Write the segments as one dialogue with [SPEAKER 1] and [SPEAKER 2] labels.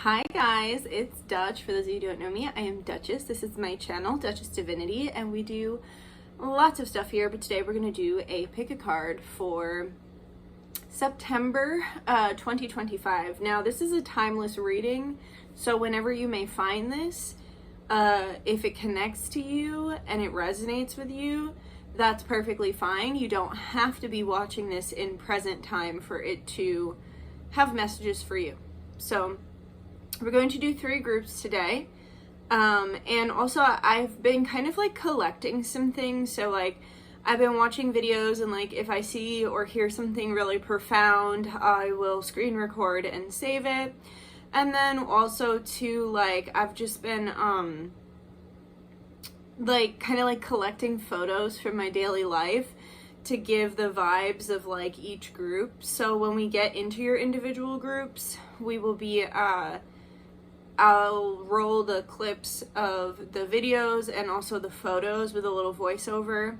[SPEAKER 1] Hi guys, it's Dutch. For those of you who don't know me, I am Dutchess. This is my channel, Dutchess Divinity, and we do lots of stuff here, but today we're going to do a pick a card for September 2025. Now, this is a timeless reading, so whenever you may find this, if it connects to you and it resonates with you, that's perfectly fine. You don't have to be watching this in present time for it to have messages for you. So we're going to do 3 groups today. And also I've been kind of like collecting some things. So like I've been watching videos, and like if I see or hear something really profound, I will screen record and save it. And then also too, like I've just been like kind of like collecting photos from my daily life to give the vibes of like each group. So when we get into your individual groups, we will be I'll roll the clips of the videos and also the photos with a little voiceover.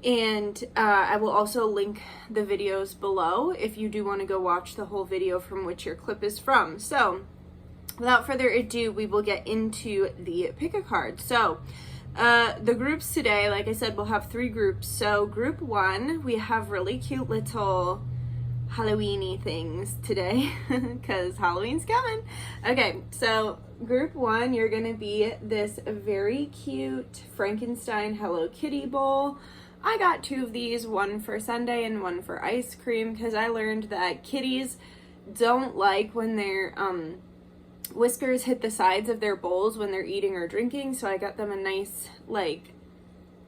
[SPEAKER 1] And I will also link the videos below if you do want to go watch the whole video from which your clip is from. So without further ado, we will get into the pick a card. So the groups today, like I said, we'll have 3 groups. So group 1, we have really cute little Halloweeny things today because Halloween's coming. Okay, so group 1, you're gonna be this very cute Frankenstein Hello Kitty bowl. I got 2 of these, one for Sunday and one for ice cream, because I learned that kitties don't like when their whiskers hit the sides of their bowls when they're eating or drinking. So I got them a nice like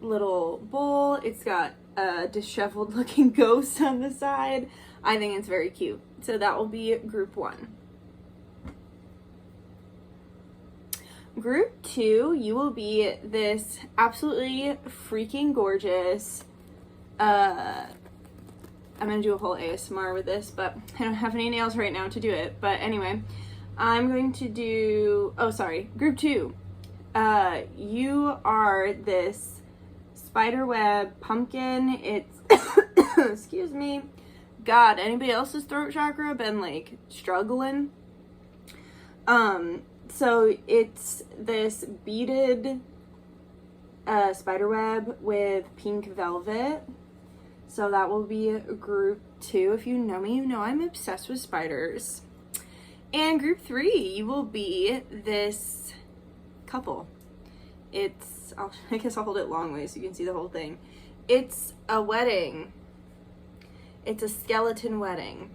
[SPEAKER 1] little bowl. It's got a disheveled looking ghost on the side. I think it's very cute. So that will be group 1. Group 2, you will be this absolutely freaking gorgeous, I'm going to do a whole ASMR with this, but I don't have any nails right now to do it. But anyway, I'm going to do, group 2. You are this spiderweb pumpkin. It's, excuse me, God, anybody else's throat chakra been like struggling? So it's this beaded spiderweb with pink velvet. So that will be group 2. If you know me, you know I'm obsessed with spiders. And group 3, you will be this couple. I guess I'll hold it long way so you can see the whole thing. It's a wedding. It's a skeleton wedding.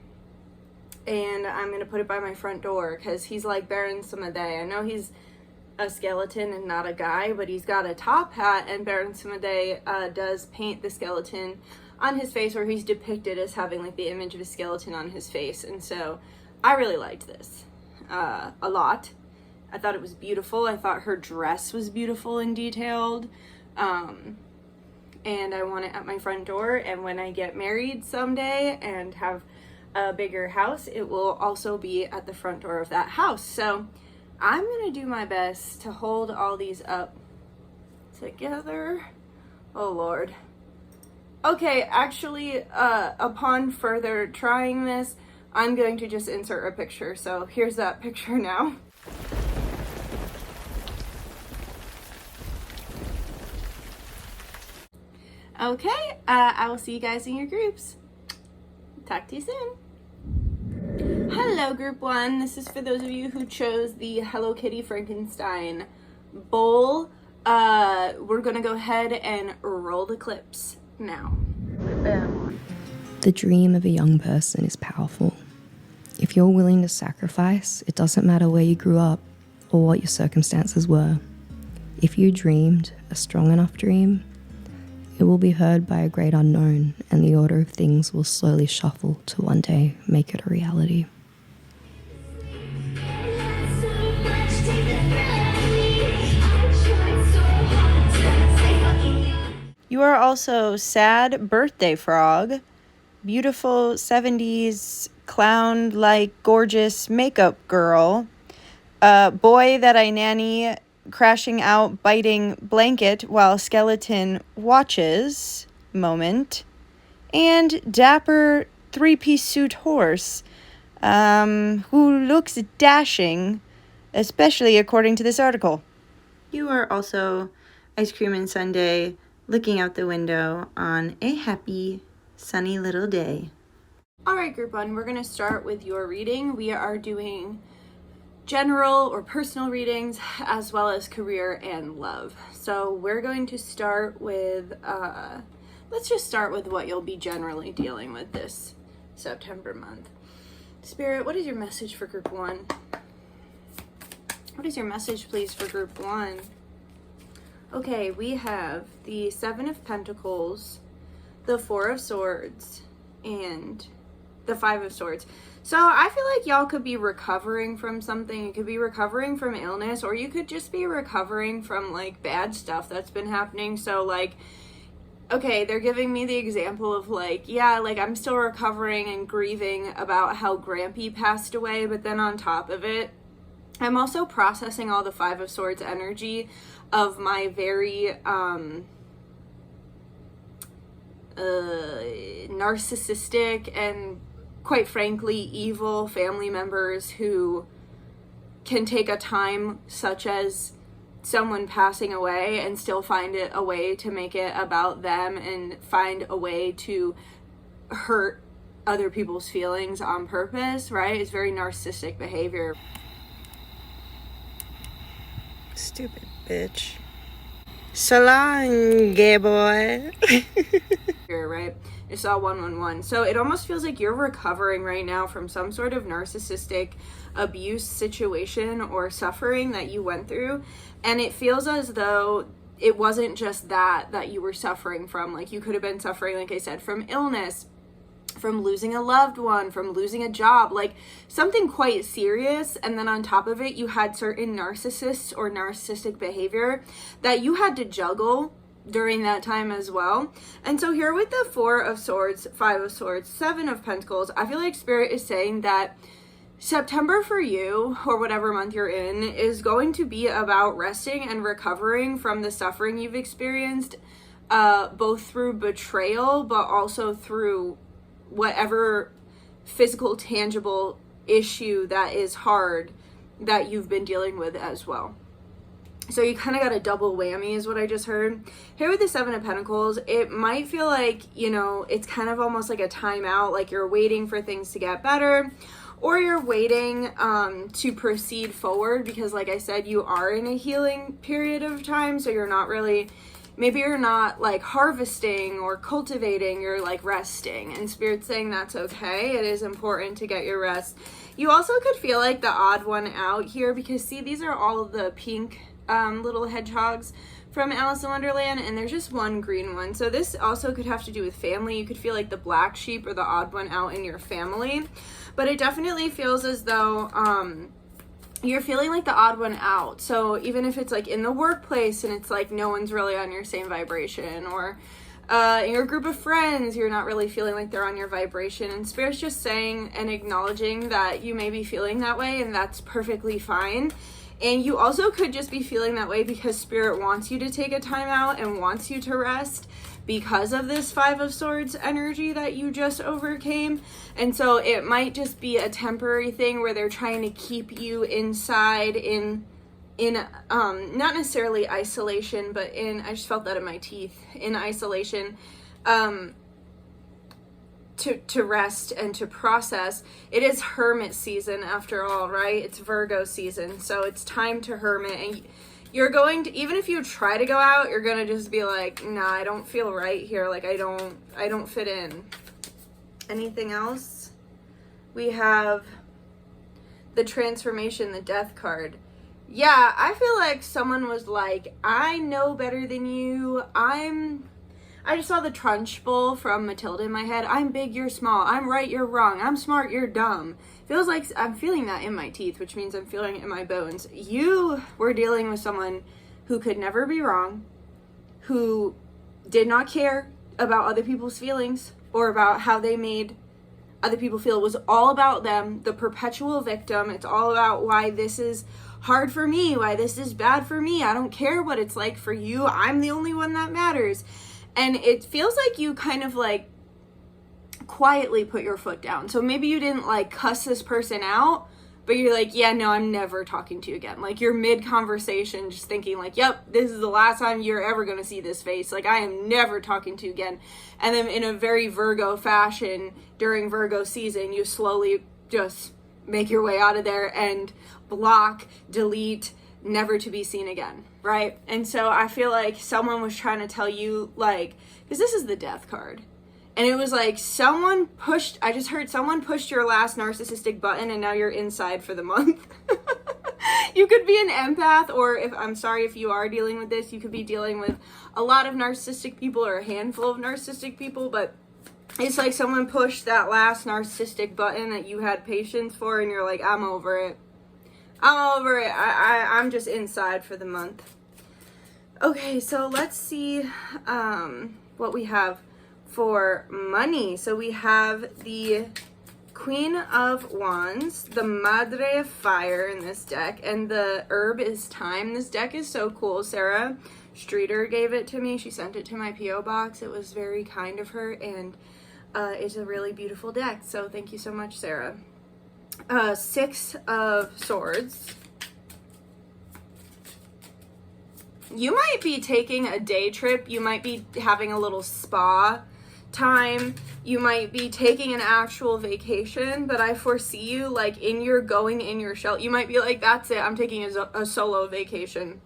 [SPEAKER 1] And I'm going to put it by my front door because he's like Baron Samedei. I know he's a skeleton and not a guy, but he's got a top hat, and Baron Samedei does paint the skeleton on his face, or he's depicted as having like the image of a skeleton on his face. And so I really liked this a lot. I thought it was beautiful. I thought her dress was beautiful and detailed. And I want it at my front door. And when I get married someday and have a bigger house, it will also be at the front door of that house. So I'm going to do my best to hold all these up together. Oh, Lord. Okay, actually, upon further trying this, I'm going to just insert a picture. So here's that picture now. Okay, I will see you guys in your groups. Talk to you soon. Hello, group 1. This is for those of you who chose the Hello Kitty Frankenstein bowl. We're gonna go ahead and roll the clips now.
[SPEAKER 2] The dream of a young person is powerful. If you're willing to sacrifice, it doesn't matter where you grew up or what your circumstances were. If you dreamed a strong enough dream, it will be heard by a great unknown, and the order of things will slowly shuffle to one day make it a reality.
[SPEAKER 1] You are also Sad Birthday Frog, beautiful 70s clown-like gorgeous makeup girl, boy that I nanny crashing out biting blanket while skeleton watches moment, and dapper 3-piece suit horse.
[SPEAKER 3] who looks dashing, especially according to this article. You are also ice cream and sundae, looking out the window on a happy, sunny little day.
[SPEAKER 1] All right, group one, we're going to start with your reading. We are doing general or personal readings as well as career and love. So we're going to start with, let's just start with what you'll be generally dealing with this September month. Spirit, what is your message for group one? What is your message, please, for group one? Okay, we have the Seven of Pentacles, the Four of Swords, and the Five of Swords. So I feel like y'all could be recovering from something. You could be recovering from illness, or you could just be recovering from like bad stuff that's been happening. So like, okay, they're giving me the example of like, yeah, like I'm still recovering and grieving about how Grampy passed away, but then on top of it, I'm also processing all the Five of Swords energy of my very narcissistic and quite frankly evil family members who can take a time such as someone passing away and still find it a way to make it about them and find a way to hurt other people's feelings on purpose, right? It's very narcissistic behavior.
[SPEAKER 3] Stupid bitch. So long, gay boy.
[SPEAKER 1] Right? It's all 111. So it almost feels like you're recovering right now from some sort of narcissistic abuse situation or suffering that you went through. And it feels as though it wasn't just that you were suffering from. Like you could have been suffering, like I said, from illness, from losing a loved one, from losing a job, like something quite serious. And then on top of it, you had certain narcissists or narcissistic behavior that you had to juggle during that time as well. And so here with the Four of Swords, Five of Swords, Seven of Pentacles, I feel like Spirit is saying that September for you, or whatever month you're in, is going to be about resting and recovering from the suffering you've experienced, both through betrayal, but also through whatever physical, tangible issue that is hard that you've been dealing with as well. So you kind of got a double whammy is what I just heard. Here with the Seven of Pentacles, it might feel like, you know, it's kind of almost like a timeout, like you're waiting for things to get better, or you're waiting to proceed forward because, like I said, you are in a healing period of time, so you're not really, maybe you're not like harvesting or cultivating, you're like resting. And Spirit's saying that's okay. It is important to get your rest. You also could feel like the odd one out here because, see, these are all of the pink little hedgehogs from Alice in Wonderland, and there's just one green one. So this also could have to do with family. You could feel like the black sheep or the odd one out in your family, but it definitely feels as though you're feeling like the odd one out. So even if it's like in the workplace and it's like no one's really on your same vibration, or in your group of friends, you're not really feeling like they're on your vibration, and Spirit's just saying and acknowledging that you may be feeling that way, and that's perfectly fine. And you also could just be feeling that way because Spirit wants you to take a time out and wants you to rest because of this Five of Swords energy that you just overcame. And so it might just be a temporary thing where they're trying to keep you inside in not necessarily isolation, but I just felt that in my teeth, in isolation, to rest and to process. It is hermit season after all, right? It's Virgo season, so it's time to hermit. And you're going to, even if you try to go out, you're gonna just be like, nah, I don't feel right here, like I don't fit in. Anything else? We have the transformation, the death card. Yeah, I feel like someone was like, I know better than you. I just saw the Trunchbull from Matilda in my head. I'm big, you're small. I'm right, you're wrong. I'm smart, you're dumb. Feels like I'm feeling that in my teeth, which means I'm feeling it in my bones. You were dealing with someone who could never be wrong, who did not care about other people's feelings or about how they made other people feel. It was all about them, the perpetual victim. It's all about why this is hard for me, why this is bad for me. I don't care what it's like for you. I'm the only one that matters. And it feels like you kind of like quietly put your foot down. So maybe you didn't like cuss this person out, but you're like, yeah, no, I'm never talking to you again. Like you're mid-conversation just thinking like, yep, this is the last time you're ever going to see this face. Like I am never talking to you again. And then in a very Virgo fashion during Virgo season, you slowly just make your way out of there and block, delete, never to be seen again, right? And so I feel like someone was trying to tell you like, because this is the death card. And it was like I just heard someone pushed your last narcissistic button and now you're inside for the month. You could be an empath, or I'm sorry if you are dealing with this, you could be dealing with a lot of narcissistic people or a handful of narcissistic people, but it's like someone pushed that last narcissistic button that you had patience for and you're like, I'm over it. I'm just inside for the month. Okay, so let's see what we have for money. So we have the Queen of Wands, the Madre of Fire in this deck, and the herb is Time. This deck is so cool. Sarah Streeter gave it to me. She sent it to my P.O. box. It was very kind of her, and it's a really beautiful deck. So thank you so much, Sarah. Six of Swords. You might be taking a day trip. You might be having a little spa time. You might be taking an actual vacation, but I foresee you like in your shell. You might be like, that's it. I'm taking a solo vacation.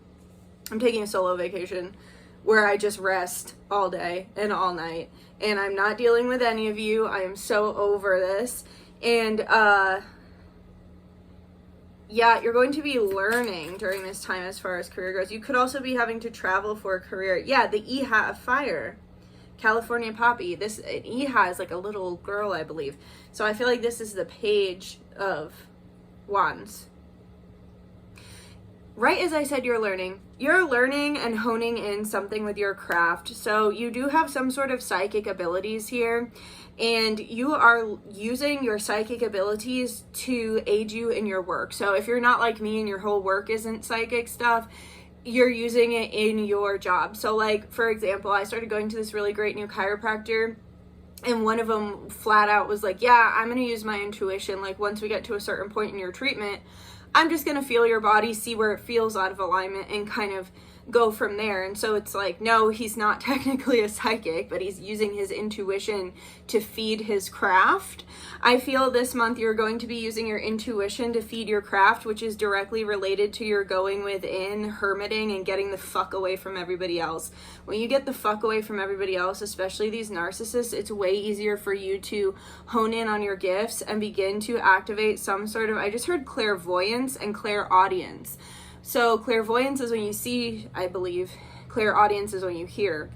[SPEAKER 1] I'm taking a solo vacation where I just rest all day and all night. And I'm not dealing with any of you. I am so over this. And, yeah, you're going to be learning during this time as far as career goes. You could also be having to travel for a career. Yeah, the Iha of Fire. California Poppy. This Iha is like a little girl, I believe. So I feel like this is the Page of Wands. Right as I said, you're learning and honing in something with your craft. So you do have some sort of psychic abilities here, and you are using your psychic abilities to aid you in your work. So if you're not like me and your whole work isn't psychic stuff, you're using it in your job. So like, for example, I started going to this really great new chiropractor, and one of them flat out was like, yeah, I'm going to use my intuition. Like once we get to a certain point in your treatment, I'm just going to feel your body, see where it feels out of alignment, and kind of go from there. And so it's like, no, he's not technically a psychic, but he's using his intuition to feed his craft. I feel this month you're going to be using your intuition to feed your craft, which is directly related to your going within, hermiting, and getting the fuck away from everybody else. When you get the fuck away from everybody else, especially these narcissists, it's way easier for you to hone in on your gifts and begin to activate some sort of, I just heard clairvoyance and clairaudience. So clairvoyance is when you see, I believe. Clairaudience is when you hear.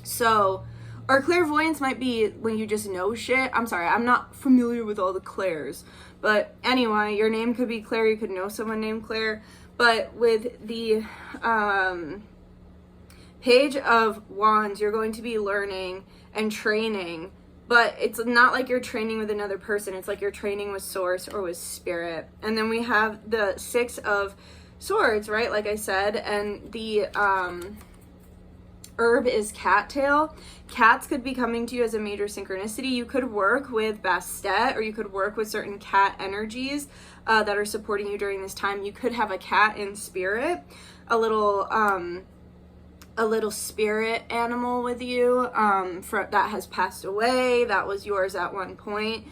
[SPEAKER 1] So, or clairvoyance might be when you just know shit. I'm sorry, I'm not familiar with all the clairs. But anyway, your name could be Claire. You could know someone named Claire. But with the Page of Wands, you're going to be learning and training. But it's not like you're training with another person. It's like you're training with Source or with Spirit. And then we have the Six of Swords, right? Like I said, and the herb is cattail. Cats could be coming to you as a major synchronicity. You could work with Bastet, or you could work with certain cat energies that are supporting you during this time. You could have a cat in spirit, a little spirit animal with you that has passed away, that was yours at one point.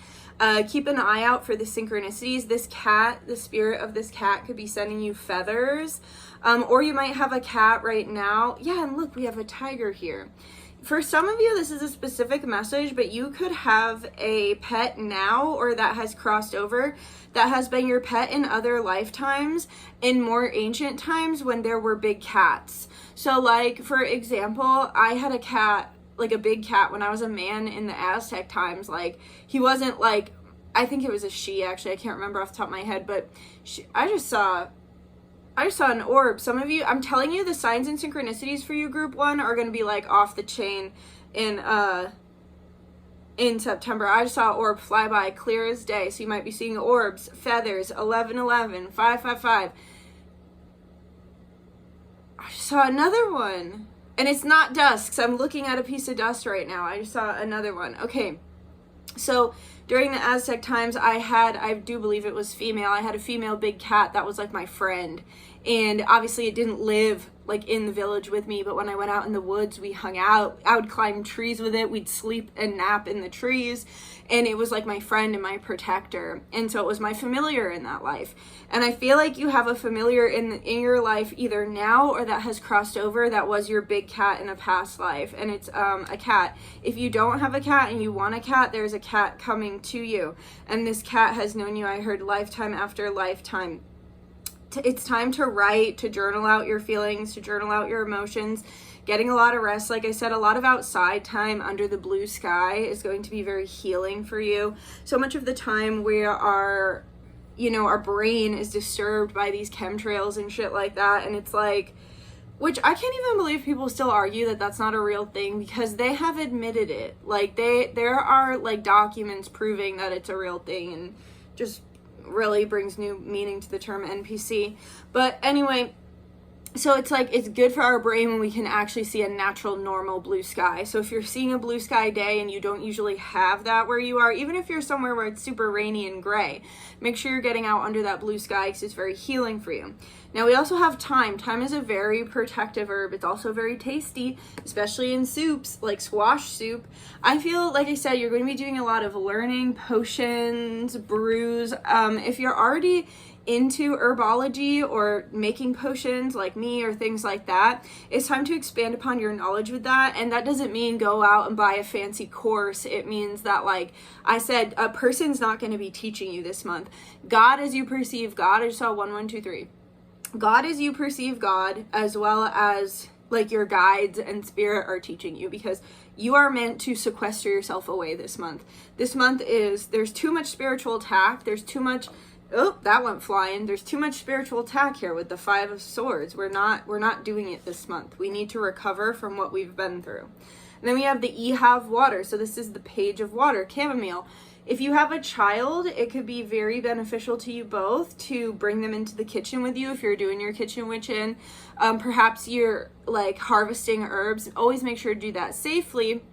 [SPEAKER 1] Keep an eye out for the synchronicities. This cat, the spirit of this cat could be sending you feathers, or you might have a cat right now. Yeah, and look, we have a tiger here. For some of you, this is a specific message, but you could have a pet now, or that has crossed over, that has been your pet in other lifetimes, in more ancient times when there were big cats. So like, for example, I had a cat, like a big cat, when I was a man in the Aztec times. Like, he wasn't like, I think it was a she, actually, I can't remember off the top of my head, but I just saw an orb. Some of you, I'm telling you, the signs and synchronicities for you, group one, are going to be like off the chain in September. I just saw an orb fly by clear as day. So you might be seeing orbs, feathers, 1111, 555. I just saw another one. And it's not dust, because I'm looking at a piece of dust right now. I just saw another one. Okay. So during the Aztec times, I do believe it was female, I had a female big cat that was like my friend. And obviously it didn't live like in the village with me, but when I went out in the woods, we hung out. I would climb trees with it. We'd sleep and nap in the trees. And it was like my friend and my protector. And so it was my familiar in that life. And I feel like you have a familiar in your life either now or that has crossed over that was your big cat in a past life. And it's a cat. If you don't have a cat and you want a cat, there's a cat coming to you. And this cat has known you, I heard, lifetime after lifetime. It's time to write, to journal out your feelings, to journal out your emotions. Getting a lot of rest, like I said, a lot of outside time under the blue sky is going to be very healing for you. So much of the time we are, our brain is disturbed by these chemtrails and shit like that. And it's like, which I can't even believe people still argue that that's not a real thing, because they have admitted it. Like there are like documents proving that it's a real thing, and just really brings new meaning to the term NPC. But anyway, so it's like, it's good for our brain when we can actually see a natural, normal blue sky. So if you're seeing a blue sky day and you don't usually have that where you are, even if you're somewhere where it's super rainy and gray, make sure you're getting out under that blue sky, because it's very healing for you. Now we also have thyme. Thyme is a very protective herb. It's also very tasty, especially in soups, like squash soup. I feel, like I said, you're going to be doing a lot of learning, potions, brews. If you're already into herbology or making potions like me or things like that, it's time to expand upon your knowledge with that. And that doesn't mean go out and buy a fancy course. It means that, like I said, a person's not going to be teaching you this month. God as you perceive God. I just saw 1, 1, 2, 3. God as you perceive God, as well as like your guides and spirit are teaching you, because you are meant to sequester yourself away this month. This month there's too much spiritual attack. There's too much, oh, that went flying. There's too much spiritual attack here with the 5 of Swords. We're not doing it this month. We need to recover from what we've been through. And then we have the Have Water. So this is the Page of Water, chamomile. If you have a child, it could be very beneficial to you both to bring them into the kitchen with you if you're doing your kitchen witching. Perhaps you're like harvesting herbs. Always make sure to do that safely,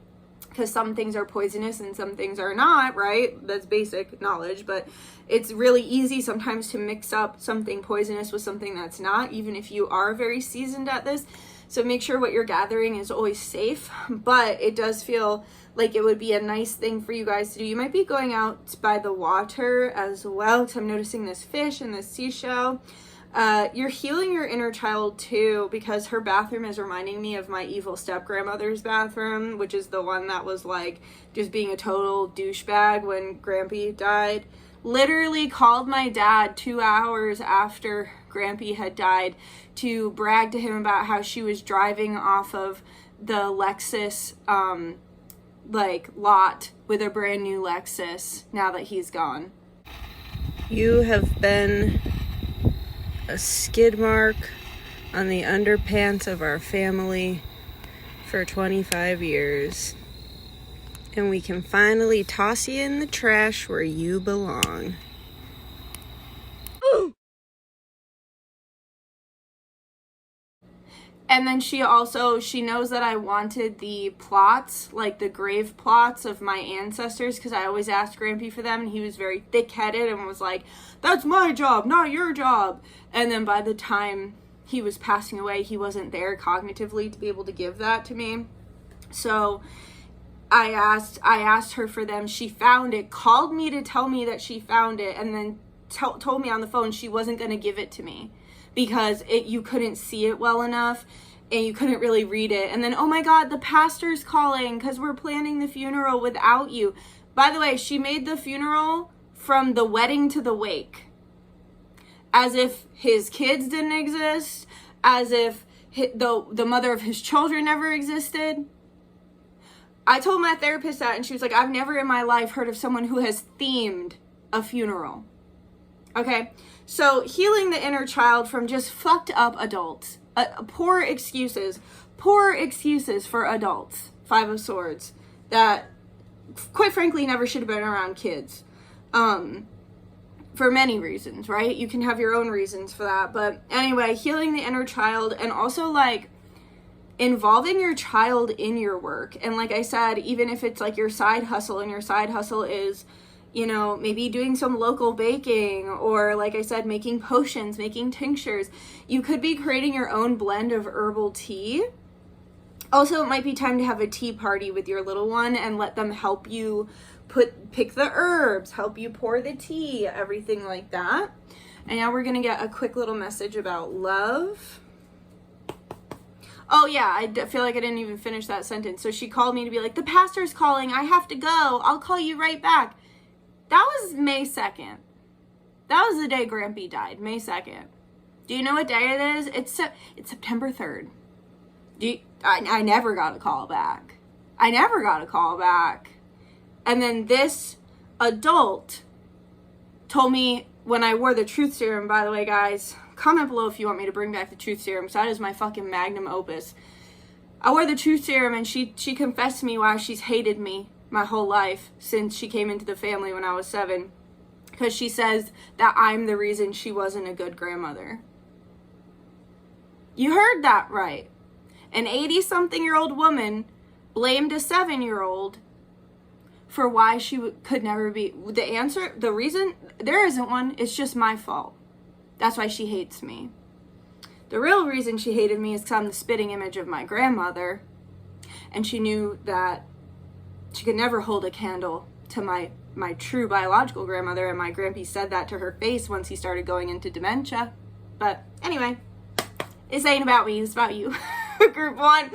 [SPEAKER 1] because some things are poisonous and some things are not, right? That's basic knowledge, but it's really easy sometimes to mix up something poisonous with something that's not, even if you are very seasoned at this. So make sure what you're gathering is always safe, but it does feel like it would be a nice thing for you guys to do. You might be going out by the water as well, because I'm noticing this fish and this seashell. You're healing your inner child too, because her bathroom is reminding me of my evil step-grandmother's bathroom, which is the one that was like just being a total douchebag when Grampy died. Literally called my dad 2 hours after Grampy had died to brag to him about how she was driving off of the Lexus lot with a brand new Lexus now that he's gone. You have been a skid mark on the underpants of our family for 25 years. And we can finally toss you in the trash where you belong. Ooh. And then she knows that I wanted the plots, like the grave plots of my ancestors, because I always asked Grampy for them, and he was very thick-headed and was like, that's my job, not your job. And then by the time he was passing away, he wasn't there cognitively to be able to give that to me. So I asked her for them. She found it, called me to tell me that she found it, and then told me on the phone she wasn't going to give it to me because you couldn't see it well enough and you couldn't really read it. And then, oh my God, the pastor's calling because we're planning the funeral without you. By the way, she made the funeral from the wedding to the wake, as if his kids didn't exist, as if the mother of his children never existed. I told my therapist that, and she was like, I've never in my life heard of someone who has themed a funeral. Okay, so healing the inner child from just fucked up adults. Poor excuses for adults. 5 of Swords that, quite frankly, never should have been around kids. For many reasons, right? You can have your own reasons for that. But anyway, healing the inner child, and also like involving your child in your work. And like I said, even if it's like your side hustle, and your side hustle is, you know, maybe doing some local baking, or like I said, making potions, making tinctures, you could be creating your own blend of herbal tea. Also, it might be time to have a tea party with your little one and let them help you pick the herbs, help you pour the tea, everything like that. And now we're gonna get a quick little message about love. Oh yeah, I feel like I didn't even finish that sentence. So she called me to be like, the pastor's calling, I have to go, I'll call you right back. That was May 2nd. That was the day Grampy died, May 2nd. Do you know what day it is? It's September 3rd. I never got a call back. I never got a call back. And then this adult told me when I wore the truth serum, by the way, guys, comment below if you want me to bring back the truth serum, so that is my fucking magnum opus. I wore the truth serum, and she confessed to me why she's hated me my whole life since she came into the family when I was 7. Because she says that I'm the reason she wasn't a good grandmother. You heard that right. An 80-something-year-old woman blamed a 7-year-old for why she could never be. The answer, the reason, there isn't one. It's just my fault. That's why she hates me. The real reason she hated me is because I'm the spitting image of my grandmother. And she knew that she could never hold a candle to my true biological grandmother. And my grandpa said that to her face once he started going into dementia. But anyway, this ain't about me. It's about you. Group 1.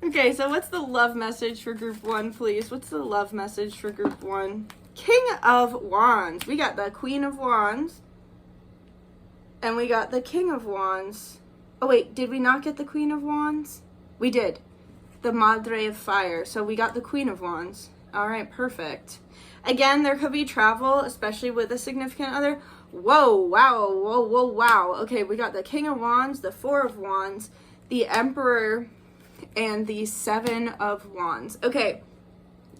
[SPEAKER 1] Okay, so what's the love message for group 1, please? What's the love message for group 1? King of Wands. We got the Queen of Wands. And we got the King of Wands. Oh, wait, did we not get the Queen of Wands? We did. The Madre of Fire. So we got the Queen of Wands. All right, perfect. Again, there could be travel, especially with a significant other. Whoa, wow, whoa, whoa, wow. Okay, we got the King of Wands, the Four of Wands, the Emperor, and the Seven of Wands. Okay,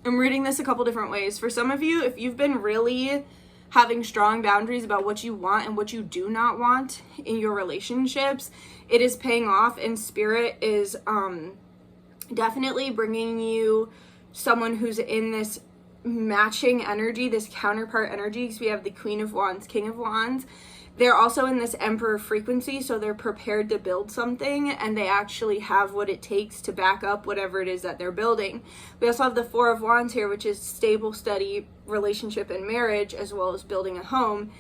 [SPEAKER 1] I'm reading this a couple different ways. For some of you, if you've been really having strong boundaries about what you want and what you do not want in your relationships, it is paying off, and Spirit is definitely bringing you someone who's in this matching energy, this counterpart energy, because we have the Queen of Wands, King of Wands. They're also in this Emperor frequency, so they're prepared to build something, and they actually have what it takes to back up whatever it is that they're building. We also have the Four of Wands here, which is stable, steady relationship and marriage, as well as building a home.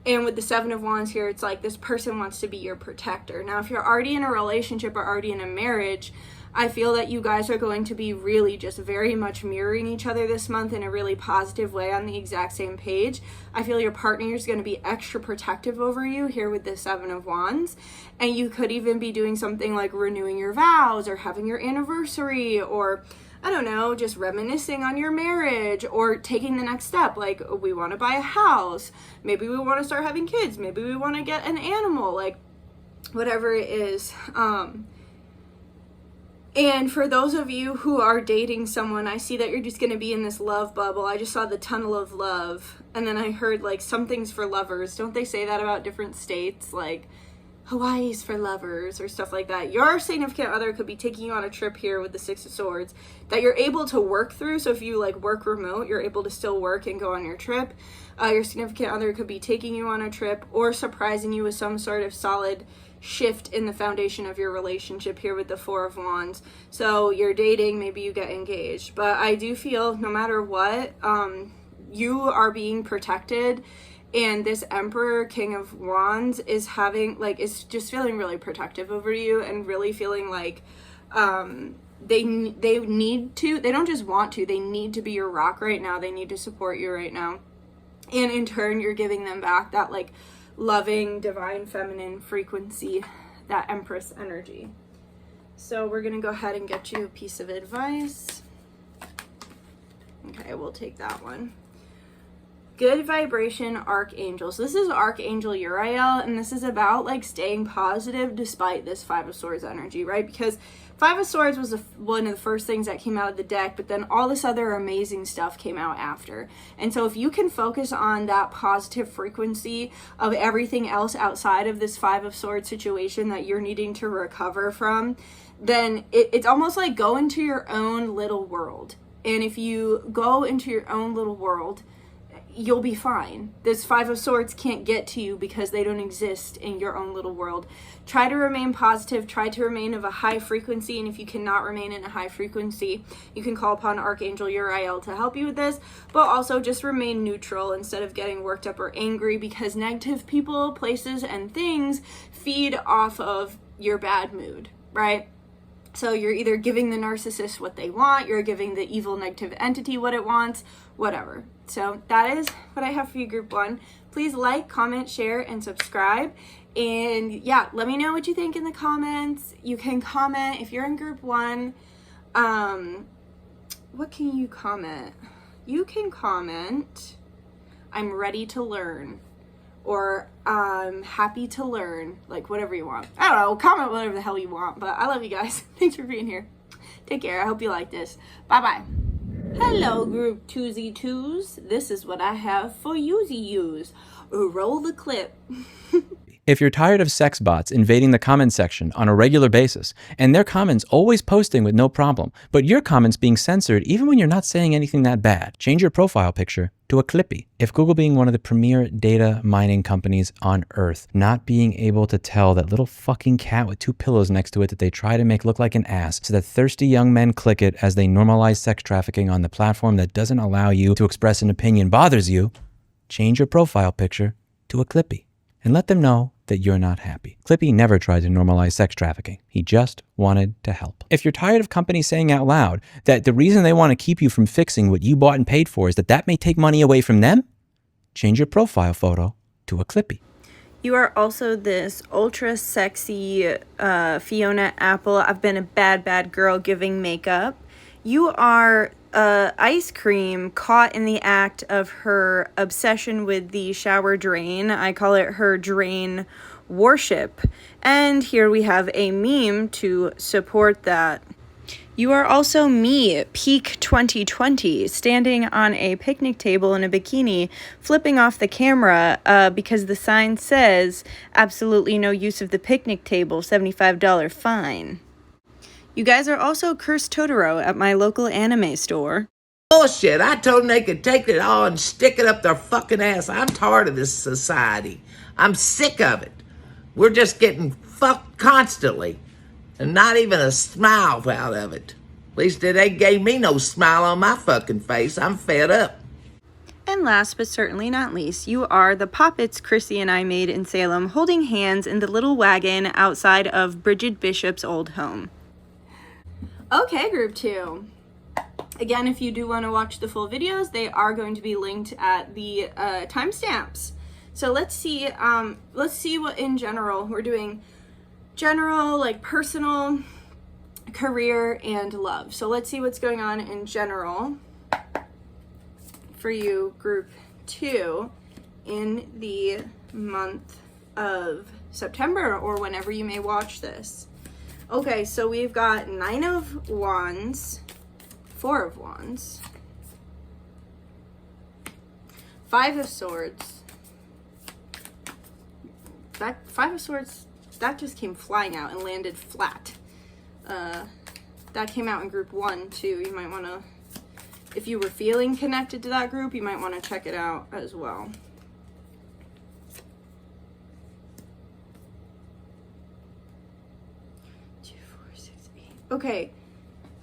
[SPEAKER 1] And with the Seven of Wands here, it's like this person wants to be your protector. Now, if you're already in a relationship or already in a marriage, I feel that you guys are going to be really just very much mirroring each other this month in a really positive way, on the exact same page. I feel your partner is going to be extra protective over you here with the Seven of Wands. And you could even be doing something like renewing your vows, or having your anniversary, or I don't know, just reminiscing on your marriage, or taking the next step. Like, we want to buy a house. Maybe we want to start having kids. Maybe we want to get an animal, like whatever it is. And for those of you who are dating someone, I see that you're just going to be in this love bubble. I just saw the tunnel of love. And then I heard like something's for lovers. Don't they say that about different states? Like Hawaii's for lovers or stuff like that. Your significant other could be taking you on a trip here with the Six of Swords that you're able to work through. So if you like work remote, you're able to still work and go on your trip. Your significant other could be taking you on a trip or surprising you with some sort of solid shift in the foundation of your relationship here with the Four of Wands. So you're dating, maybe you get engaged, but I do feel no matter what, you are being protected, and this Emperor, King of Wands is just feeling really protective over you, and really feeling like they don't just want to, they need to be your rock right now. They need to support you right now, and in turn you're giving them back that like loving, divine, feminine frequency, that Empress energy. So we're going to go ahead and get you a piece of advice. Okay, we'll take that one. Good vibration archangel. So this is Archangel Uriel, and this is about like staying positive despite this Five of Swords energy, right? Because Five of Swords was one of the first things that came out of the deck, but then all this other amazing stuff came out after. And so if you can focus on that positive frequency of everything else outside of this Five of Swords situation that you're needing to recover from, then it's almost like go into your own little world. And if you go into your own little world, you'll be fine. This Five of Swords can't get to you because they don't exist in your own little world. Try to remain positive, try to remain of a high frequency, and if you cannot remain in a high frequency, you can call upon Archangel Uriel to help you with this, but also just remain neutral instead of getting worked up or angry, because negative people, places, and things feed off of your bad mood, right? So you're either giving the narcissist what they want, you're giving the evil negative entity what it wants, whatever. So that is what I have for you, Group 1. Please like, comment, share, and subscribe. And yeah, let me know what you think in the comments. You can comment if you're in Group 1. What can you comment? You can comment, I'm ready to learn. Or I'm happy to learn. Like, whatever you want. I don't know. Comment whatever the hell you want. But I love you guys. Thanks for being here. Take care. I hope you like this. Bye-bye. Hello, Group 2Z2s. This is what I have for you. Roll the clip.
[SPEAKER 4] If you're tired of sex bots invading the comment section on a regular basis, and their comments always posting with no problem, but your comments being censored even when you're not saying anything that bad, change your profile picture to a Clippy. If Google, being one of the premier data mining companies on earth, not being able to tell that little fucking cat with 2 pillows next to it that they try to make look like an ass so that thirsty young men click it as they normalize sex trafficking on the platform that doesn't allow you to express an opinion bothers you, change your profile picture to a Clippy and let them know that you're not happy. Clippy never tried to normalize sex trafficking. He just wanted to help. If you're tired of companies saying out loud that the reason they want to keep you from fixing what you bought and paid for is that may take money away from them, change your profile photo to a Clippy.
[SPEAKER 3] You are also this ultra sexy Fiona Apple. I've been a bad girl giving makeup. You are ice cream caught in the act of her obsession with the shower drain. I call it her drain worship. And here we have a meme to support that. You are also me, peak 2020, standing on a picnic table in a bikini, flipping off the camera because the sign says, absolutely no use of the picnic table, $75 fine. You guys are also Cursed Totoro at my local anime store.
[SPEAKER 5] Bullshit. I told them they could take it all and stick it up their fucking ass. I'm tired of this society. I'm sick of it. We're just getting fucked constantly. And not even a smile out of it. At least they gave me no smile on my fucking face. I'm fed up.
[SPEAKER 3] And last but certainly not least, you are the poppets Chrissy and I made in Salem, holding hands in the little wagon outside of Bridget Bishop's old home.
[SPEAKER 1] Okay, Group 2. Again, if you do want to watch the full videos, they are going to be linked at the timestamps. So let's see what in general we're doing. General, like personal, career, and love. So let's see what's going on in general for you, Group 2, in the month of September or whenever you may watch this. Okay, so we've got 9 of Wands, 4 of Wands, 5 of Swords. That 5 of Swords, that just came flying out and landed flat. That came out in Group 1 too. You might want to, if you were feeling connected to that group, you might want to check it out as well. Okay,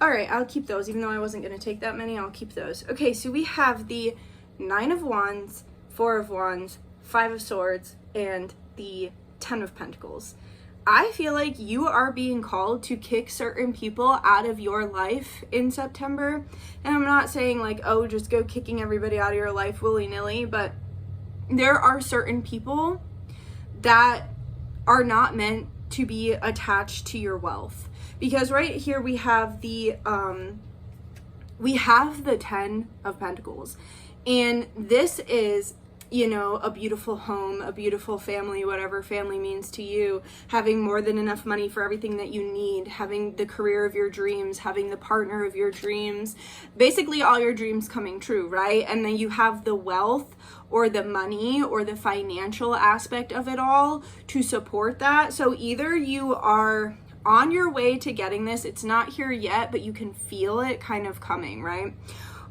[SPEAKER 1] all right, I'll keep those. Even though I wasn't going to take that many, I'll keep those. Okay, so we have the 9 of Wands, 4 of Wands, 5 of Swords, and the 10 of Pentacles. I feel like you are being called to kick certain people out of your life in September. And I'm not saying like, oh, just go kicking everybody out of your life willy-nilly, but there are certain people that are not meant to be attached to your wealth. Because right here we have the 10 of Pentacles. And this is you know, a beautiful home, a beautiful family, whatever family means to you, having more than enough money for everything that you need, having the career of your dreams, having the partner of your dreams, basically all your dreams coming true, right? And then you have the wealth or the money or the financial aspect of it all to support that. So either you are on your way to getting this, it's not here yet, but you can feel it kind of coming, right?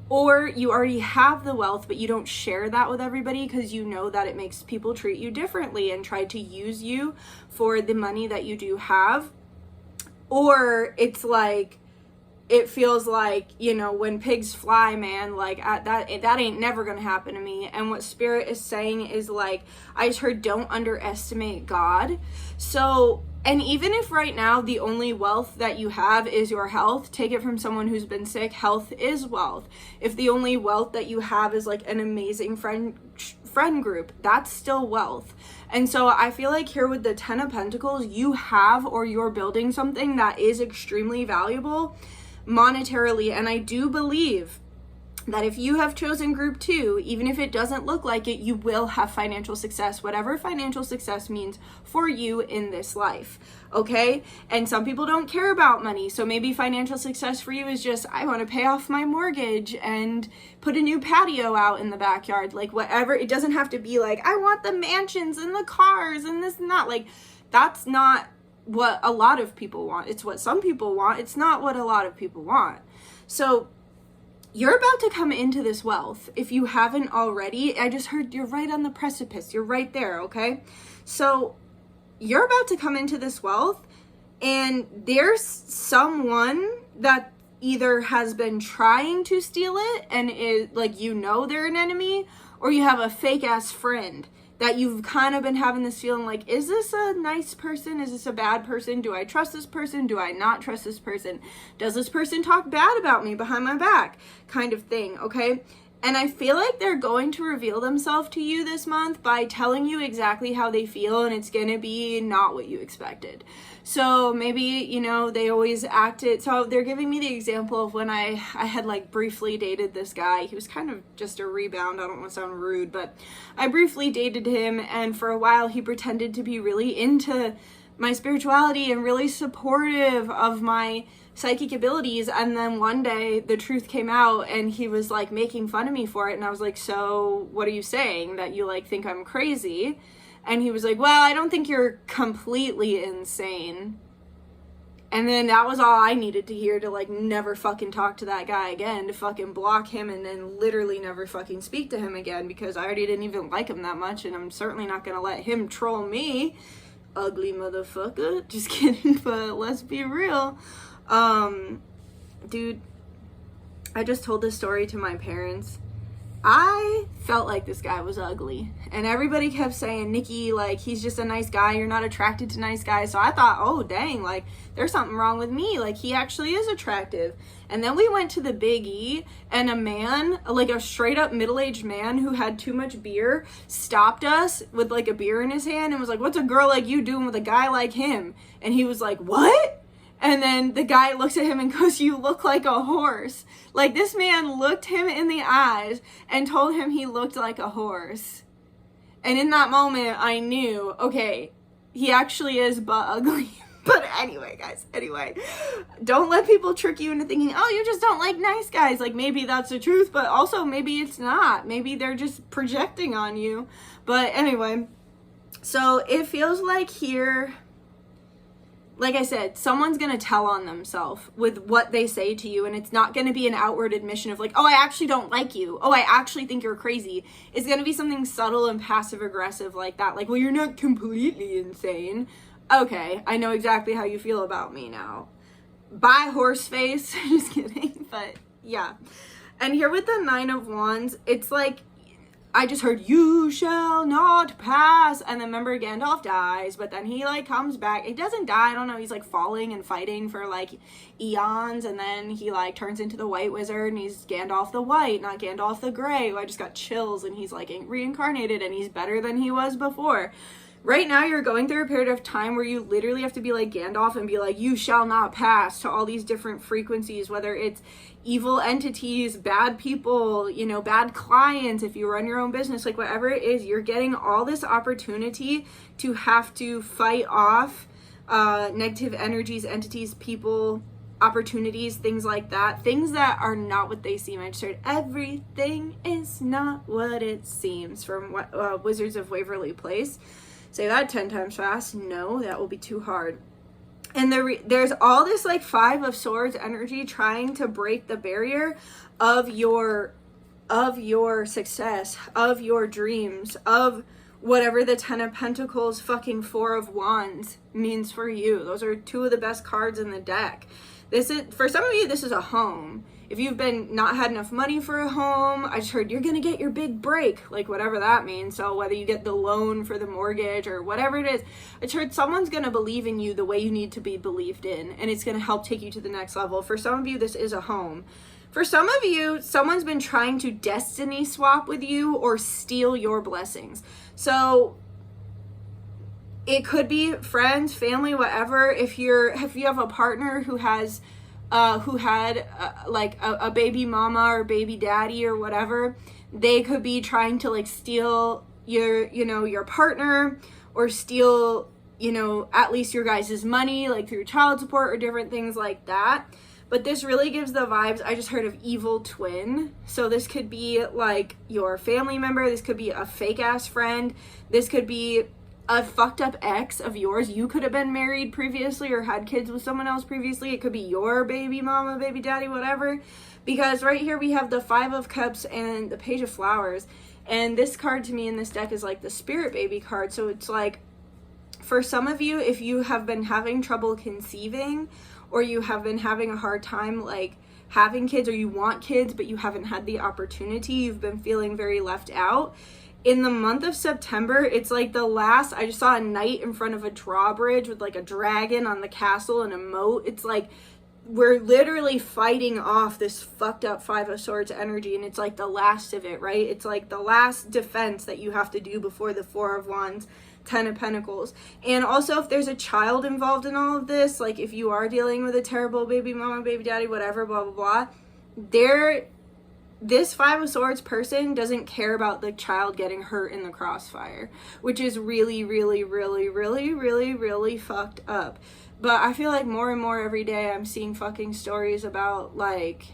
[SPEAKER 1] Or you already have the wealth, but you don't share that with everybody because you know that it makes people treat you differently and try to use you for the money that you do have. Or it's like, it feels like, you know, when pigs fly, man, like that ain't never gonna happen to me. And what Spirit is saying is like, I just heard, don't underestimate God. So, and even if right now the only wealth that you have is your health, take it from someone who's been sick, health is wealth. If the only wealth that you have is like an amazing friend group, that's still wealth. And so I feel like here with the 10 of Pentacles, you have, or you're building something that is extremely valuable monetarily. And I do believe that if you have chosen group 2, even if it doesn't look like it, you will have financial success, whatever financial success means for you in this life, okay? And some people don't care about money, so maybe financial success for you is just, I want to pay off my mortgage and put a new patio out in the backyard, like whatever. It doesn't have to be like, I want the mansions and the cars and this and that. Like, that's not what a lot of people want. It's what some people want. It's not what a lot of people want. So you're about to come into this wealth. If you haven't already, I just heard you're right on the precipice. You're right there, okay? So you're about to come into this wealth, and there's someone that either has been trying to steal it and is like, you know, they're an enemy, or you have a fake ass friend that you've kind of been having this feeling like, is this a nice person? Is this a bad person? Do I trust this person? Do I not trust this person? Does this person talk bad about me behind my back? Kind of thing, okay? And I feel like they're going to reveal themselves to you this month by telling you exactly how they feel, and it's going to be not what you expected. So maybe, you know, they always acted. So they're giving me the example of when I had like briefly dated this guy. He was kind of just a rebound. I don't want to sound rude, but I briefly dated him, and for a while he pretended to be really into my spirituality and really supportive of my psychic abilities. And then one day the truth came out and he was like making fun of me for it. And I was like, so what are you saying? That you like think I'm crazy? And he was like, well, I don't think you're completely insane. And then that was all I needed to hear to like never fucking talk to that guy again, to fucking block him and then literally never fucking speak to him again, because I already didn't even like him that much, and I'm certainly not gonna let him troll me. Ugly motherfucker. Just kidding, but let's be real. Dude, I just told this story to my parents. I felt like this guy was ugly, and everybody kept saying, Nikki, like, he's just a nice guy, you're not attracted to nice guys. So I thought, oh dang, like there's something wrong with me, like he actually is attractive. And then we went to the Big E, and a man, like a straight up middle-aged man who had too much beer, stopped us with like a beer in his hand and was like, what's a girl like you doing with a guy like him? And he was like, what? And then the guy looks at him and goes, you look like a horse. Like, this man looked him in the eyes and told him he looked like a horse. And in that moment, I knew, okay, he actually is but ugly. But anyway, guys, don't let people trick you into thinking, oh, you just don't like nice guys. Like, maybe that's the truth, but also maybe it's not. Maybe they're just projecting on you. But anyway, so it feels like here, like I said, someone's going to tell on themselves with what they say to you, and it's not going to be an outward admission of like, oh, I actually don't like you. Oh, I actually think you're crazy. It's going to be something subtle and passive aggressive like that. Like, well, you're not completely insane. Okay, I know exactly how you feel about me now. Bye, horse face. Just kidding. But yeah. And here with the 9 of Wands, it's like, I just heard, you shall not pass. And then remember, Gandalf dies, but then he like comes back. He doesn't die, I don't know. He's like falling and fighting for like eons. And then he like turns into the White Wizard, and he's Gandalf the White, not Gandalf the Gray. I just got chills, and he's like reincarnated, and he's better than he was before. Right now, you're going through a period of time where you literally have to be like Gandalf and be like, you shall not pass, to all these different frequencies, whether it's evil entities, bad people, you know, bad clients, if you run your own business, like whatever it is, you're getting all this opportunity to have to fight off negative energies, entities, people, opportunities, things like that, things that are not what they seem. I just heard everything is not what it seems from Wizards of Waverly Place. Say that 10 times fast. No, that will be too hard. And there's all this like 5 of Swords energy trying to break the barrier of your success, of your dreams, of whatever the 10 of Pentacles, fucking 4 of Wands means for you. Those are 2 of the best cards in the deck. This is, for some of you, this is a home. If you've been not had enough money for a home, I just heard you're going to get your big break, like whatever that means. So whether you get the loan for the mortgage or whatever it is, I just heard someone's going to believe in you the way you need to be believed in, and it's going to help take you to the next level. For some of you, this is a home. For some of you, someone's been trying to destiny swap with you or steal your blessings. So it could be friends, family, whatever. If you have a partner who has who had like a baby mama or baby daddy or whatever, they could be trying to like steal your partner, or steal, at least your guys' money, like through child support or different things like that. But this really gives the vibes, I just heard, of evil twin. So this could be like your family member, this could be a fake ass friend, this could be a fucked up ex of yours. You could have been married previously or had kids with someone else previously. It could be your baby mama, baby daddy, whatever. Because right here we have the 5 of Cups and the Page of Flowers. And this card to me in this deck is like the spirit baby card. So it's like, for some of you, if you have been having trouble conceiving, or you have been having a hard time like having kids, or you want kids but you haven't had the opportunity, you've been feeling very left out. In the month of September, it's like the last, I just saw a knight in front of a drawbridge with like a dragon on the castle and a moat. It's like we're literally fighting off this fucked up 5 of Swords energy, and it's like the last of it, right? It's like the last defense that you have to do before the 4 of Wands, 10 of Pentacles. And also, if there's a child involved in all of this, like if you are dealing with a terrible baby mama, baby daddy, whatever, blah, blah, blah, this 5 of Swords person doesn't care about the child getting hurt in the crossfire, which is really, really, really, really, really, really fucked up. But I feel like more and more every day I'm seeing fucking stories about like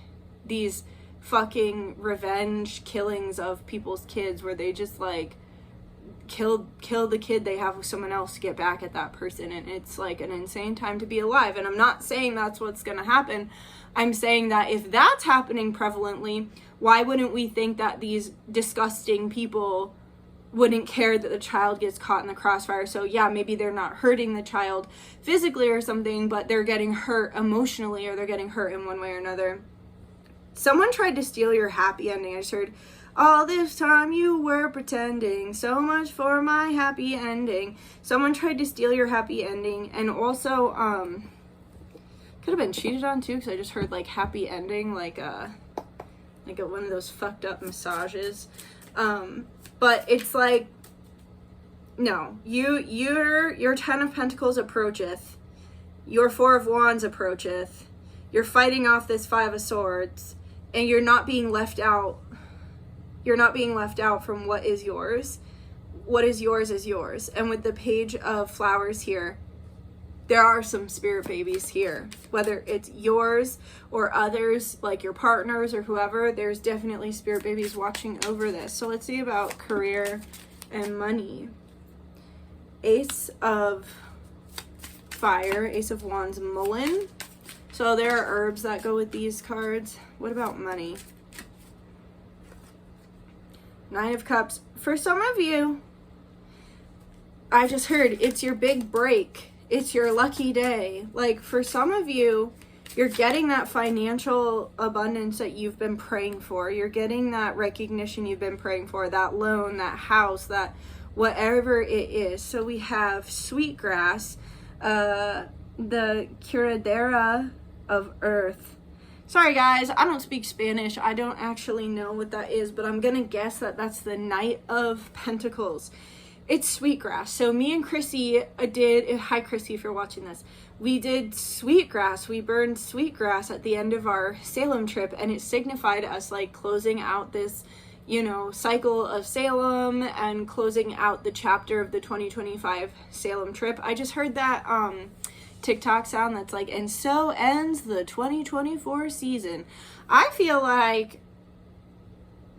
[SPEAKER 1] these fucking revenge killings of people's kids, where they just like kill the kid they have with someone else to get back at that person. And it's like an insane time to be alive. And I'm not saying that's what's gonna happen. I'm saying that if that's happening prevalently, why wouldn't we think that these disgusting people wouldn't care that the child gets caught in the crossfire? So yeah, maybe they're not hurting the child physically or something, but they're getting hurt emotionally, or they're getting hurt in one way or another. Someone tried to steal your happy ending. I just heard, all this time you were pretending, so much for my happy ending. Someone tried to steal your happy ending. And also, could have been cheated on too, because I just heard like happy ending, like one of those fucked up massages. But it's like, no, your 10 of Pentacles approacheth, your 4 of Wands approacheth, you're fighting off this 5 of Swords, and you're not being left out. You're not being left out from what is yours. What is yours is yours. And with the Page of Flowers here, there are some spirit babies here. Whether it's yours or others, like your partners or whoever, there's definitely spirit babies watching over this. So let's see about career and money. Ace of Fire, Ace of Wands, Mullen. So there are herbs that go with these cards. What about money? 9 of Cups. For some of you, I just heard it's your big break. It's your lucky day. Like for some of you, you're getting that financial abundance that you've been praying for. You're getting that recognition you've been praying for, that loan, that house, that whatever it is. So we have Sweetgrass, the Curadera of Earth. Sorry guys, I don't speak Spanish. I don't actually know what that is, but I'm gonna guess that that's the Knight of Pentacles. it's sweetgrass. So me and Chrissy did, hi Chrissy if you're watching this, we did sweetgrass. We burned sweetgrass at the end of our Salem trip, and it signified us like closing out this, you know, cycle of Salem and closing out the chapter of the 2025 Salem trip. I just heard that TikTok sound that's like, and so ends the 2024 season. I feel like,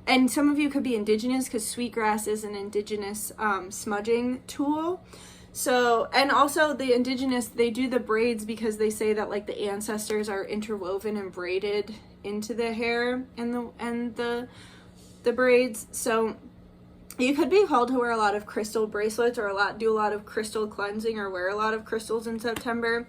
[SPEAKER 1] and some of you could be indigenous because sweetgrass is an indigenous smudging tool. So, and also the indigenous, they do the braids because they say that like the ancestors are interwoven and braided into the hair and the braids. So you could be called to wear a lot of crystal bracelets or do a lot of crystal cleansing or wear a lot of crystals in September.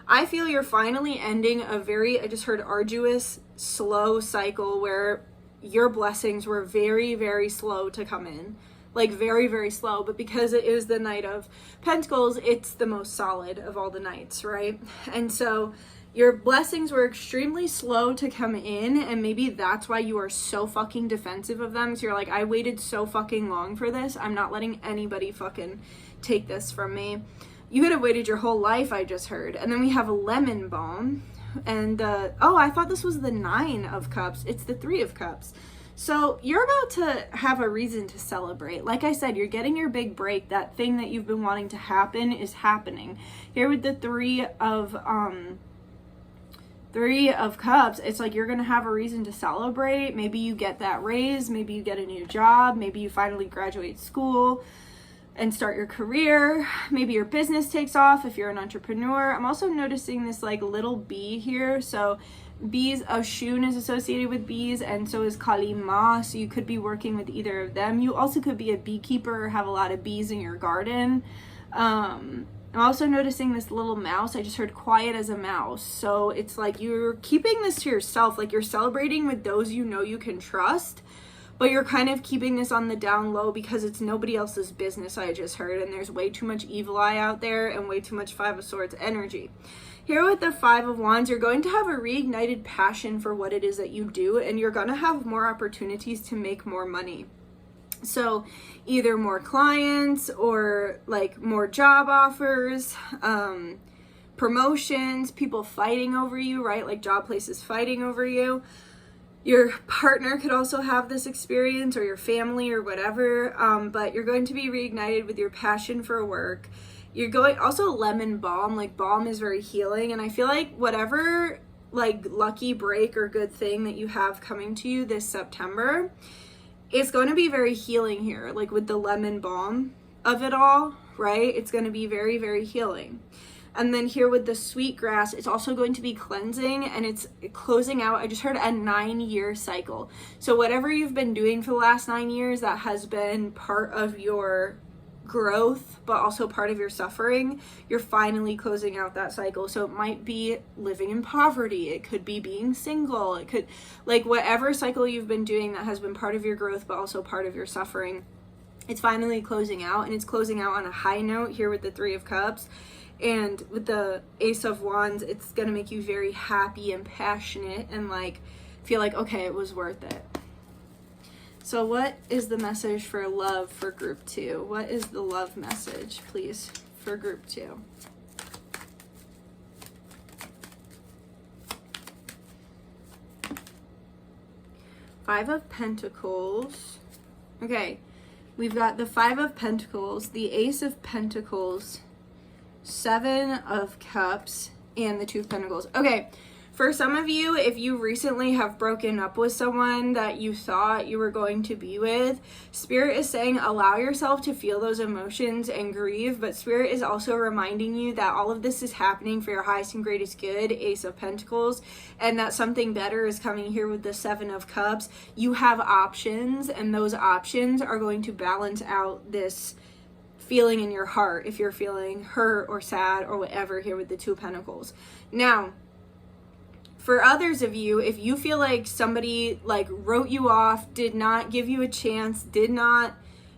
[SPEAKER 1] I feel you're finally ending a very, I just heard, arduous, slow cycle where your blessings were very, very slow to come in. Like very, very slow, but because it is the Knight of Pentacles, it's the most solid of all the knights, right? And so your blessings were extremely slow to come in, and maybe that's why you are so fucking defensive of them. So you're like, I waited so fucking long for this. I'm not letting anybody fucking take this from me. You could have waited your whole life, I just heard. And then we have a lemon balm. And, oh, I thought this was the 9 of Cups. It's the 3 of Cups. So you're about to have a reason to celebrate. Like I said, you're getting your big break. That thing that you've been wanting to happen is happening. Here with the 3 of Cups, it's like you're gonna have a reason to celebrate. Maybe you get that raise, maybe you get a new job, maybe you finally graduate school and start your career, maybe your business takes off if you're an entrepreneur. I'm also noticing this like little bee here. So bees, Oshun is associated with bees, and so is Kali Ma, so you could be working with either of them. You also could be a beekeeper or have a lot of bees in your garden. I'm also noticing this little mouse. I just heard quiet as a mouse. So it's like you're keeping this to yourself, like you're celebrating with those you know you can trust, but you're kind of keeping this on the down low because it's nobody else's business, I just heard, and there's way too much evil eye out there and way too much 5 of Swords energy. Here with the 5 of Wands, you're going to have a reignited passion for what it is that you do, and you're going to have more opportunities to make more money. So either more clients or like more job offers, promotions, people fighting over you, right? Like job places fighting over you. Your partner could also have this experience, or your family or whatever, but you're going to be reignited with your passion for work. You're going, also lemon balm, like balm is very healing, and I feel like whatever like lucky break or good thing that you have coming to you this September, it's going to be very healing here, like with the lemon balm of it all, right? It's going to be very, very healing. And then here with the sweetgrass, it's also going to be cleansing, and it's closing out, I just heard, a 9-year cycle. So whatever you've been doing for the last 9 years that has been part of your growth, but also part of your suffering, you're finally closing out that cycle. So it might be living in poverty. It could be being single. It could, like whatever cycle you've been doing that has been part of your growth, but also part of your suffering, it's finally closing out, and it's closing out on a high note here with the 3 of Cups. And with the Ace of Wands, it's going to make you very happy and passionate and like feel like, okay, it was worth it. So what is the message for love for group 2? What is the love message, please, for group 2? Five of Pentacles. Okay, we've got the 5 of Pentacles, the Ace of Pentacles, 7 of Cups, and the 2 of Pentacles. Okay, for some of you, if you recently have broken up with someone that you thought you were going to be with, Spirit is saying allow yourself to feel those emotions and grieve, but Spirit is also reminding you that all of this is happening for your highest and greatest good, Ace of Pentacles, and that something better is coming here with the 7 of Cups. You have options, and those options are going to balance out this feeling in your heart if you're feeling hurt or sad or whatever here with the 2 of Pentacles. Now, for others of you, if you feel like somebody like wrote you off, did not give you a chance, did not,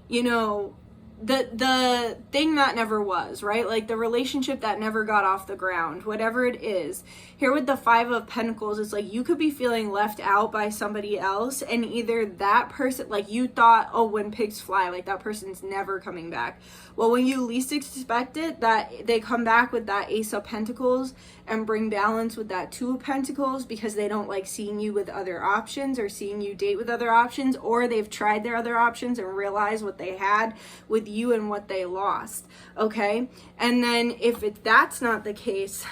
[SPEAKER 1] you know, the thing that never was, right? Like the relationship that never got off the ground, whatever it is. Here with the Five of Pentacles, it's like you could be feeling left out by somebody else, and either that person, like you thought, oh, when pigs fly, like that person's never coming back. Well, when you least expect it, that they come back with that Ace of Pentacles and bring balance with that Two of Pentacles, because they don't like seeing you with other options or seeing you date with other options, or they've tried their other options and realized what they had with you and what they lost. Okay, and then if that's not the case,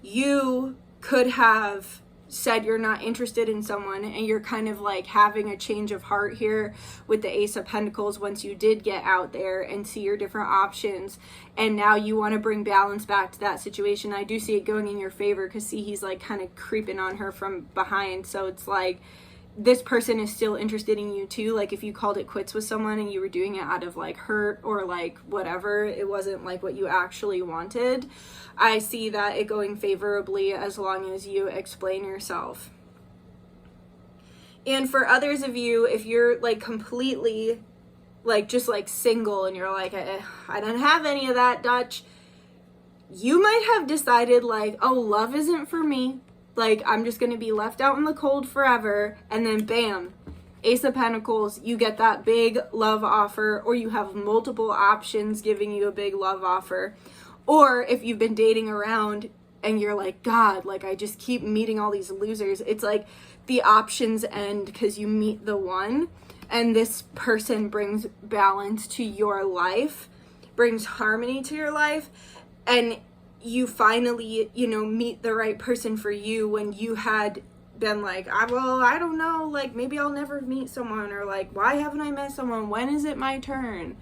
[SPEAKER 1] you could have said you're not interested in someone, and you're kind of like having a change of heart here with the Ace of Pentacles once you did get out there and see your different options, and now you want to bring balance back to that situation. I do see it going in your favor, because see, he's like kind of creeping on her from behind, so it's like this person is still interested in you too. Like if you called it quits with someone and you were doing it out of like hurt or like whatever, it wasn't like what you actually wanted, I see that it going favorably as long as you explain yourself. And for others of you, if you're like completely like just like single and you're like, I don't have any of that, Dutch, you might have decided like, oh, love isn't for me. Like, I'm just going to be left out in the cold forever. And then bam, Ace of Pentacles, you get that big love offer, or you have multiple options giving you a big love offer. Or if you've been dating around and you're like, God, like I just keep meeting all these losers. It's like the options end because you meet the one, and this person brings balance to your life, brings harmony to your life, and you finally, you know, meet the right person for you when you had been like, I don't know, like maybe I'll never meet someone, or like, why haven't I met someone? When is it my turn?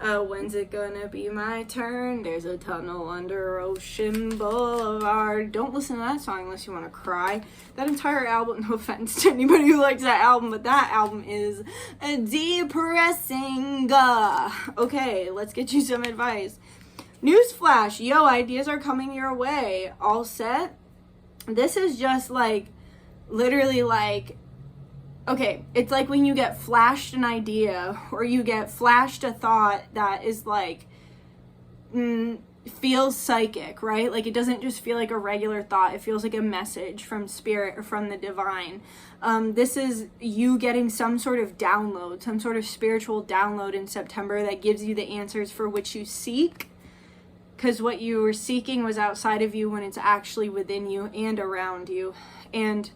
[SPEAKER 1] When's it gonna be my turn? There's a tunnel under Ocean Boulevard. Don't listen to that song unless you want to cry. That entire album, no offense to anybody who likes that album, but that album is depressing. Okay, let's get you some advice. Newsflash, yo, ideas are coming your way. All set? This is just like, literally like, okay, it's like when you get flashed an idea, or you get flashed a thought that is like, feels psychic, right? Like it doesn't just feel like a regular thought. It feels like a message from spirit or from the divine. This is you getting some sort of download, some sort of spiritual download in September that gives you the answers for which you seek. Because what you were seeking was outside of you when it's actually within you and around you and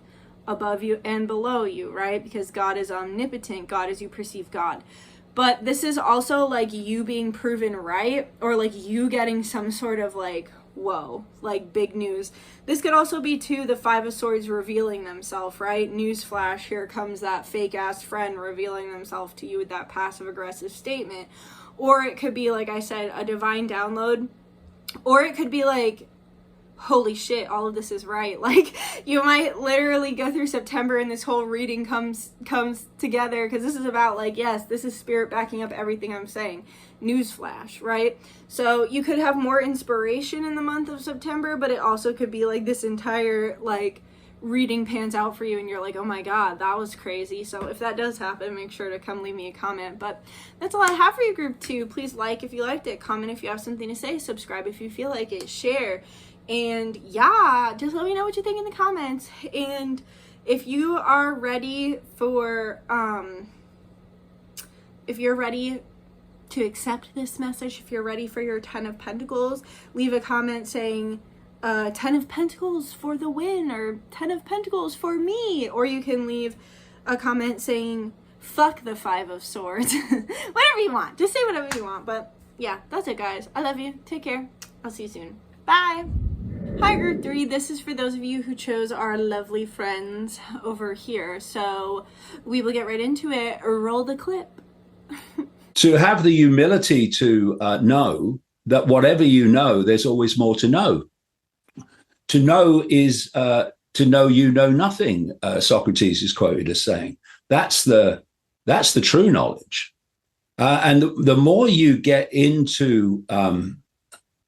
[SPEAKER 1] above you and below you, right? Because God is omnipotent. God is you perceive God. But this is also like you being proven right, or like you getting some sort of like, whoa, like big news. This could also be too the Five of Swords revealing themselves, right? Newsflash, here comes that fake ass friend revealing themselves to you with that passive aggressive statement. Or it could be, like I said, a divine download. Or it could be like, holy shit, all of this is right. Like, you might literally go through September and this whole reading comes together, because this is about like, yes, this is spirit backing up everything I'm saying. Newsflash, right? So you could have more inspiration in the month of September, but it also could be like this entire like reading pans out for you and you're like, oh my God, that was crazy. So if that does happen, make sure to come leave me a comment. But that's all I have for you, group 2. Please like if you liked it, comment if you have something to say, subscribe if you feel like it, share, and yeah, just let me know what you think in the comments. And if you are ready for if you're ready to accept this message, if you're ready for your 10 of Pentacles, leave a comment saying 10 of Pentacles for the win, or 10 of Pentacles for me, or you can leave a comment saying fuck the 5 of Swords. Whatever you want, just say whatever you want. But yeah, that's it, guys. I love you, take care, I'll see you soon, bye. Hi, group 3. This is for those of you who chose our lovely friends over here, so we will get right into it. Roll the clip.
[SPEAKER 6] To have the humility to know that whatever you know, there's always more to know. To know is to know you know nothing, Socrates is quoted as saying. That's the true knowledge. And the more you get into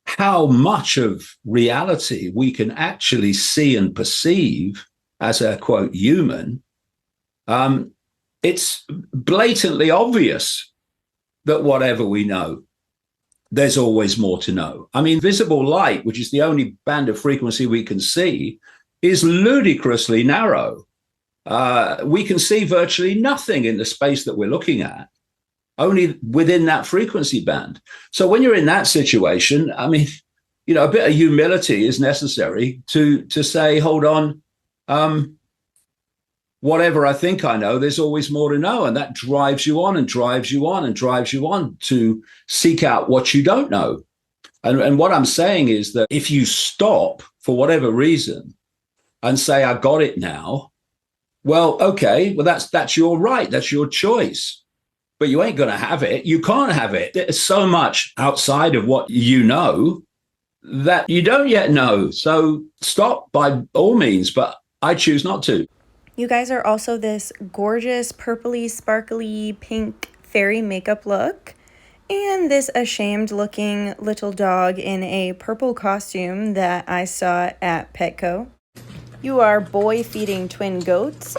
[SPEAKER 6] how much of reality we can actually see and perceive as a, quote, human, it's blatantly obvious that whatever we know, there's always more to know. I mean, visible light, which is the only band of frequency we can see, is ludicrously narrow. We can see virtually nothing in the space that we're looking at, only within that frequency band. So when you're in that situation, I mean, a bit of humility is necessary to say, hold on, whatever I think I know, there's always more to know. And that drives you on and drives you on and drives you on to seek out what you don't know. And what I'm saying is that if you stop for whatever reason and say, I got it now, well, okay, well, that's your right. That's your choice. But you ain't going to have it. You can't have it. There's so much outside of what you know that you don't yet know. So stop by all means, but I choose not to.
[SPEAKER 3] You guys are also this gorgeous purpley, sparkly, pink fairy makeup look, and this ashamed looking little dog in a purple costume that I saw at Petco. You are boy feeding twin goats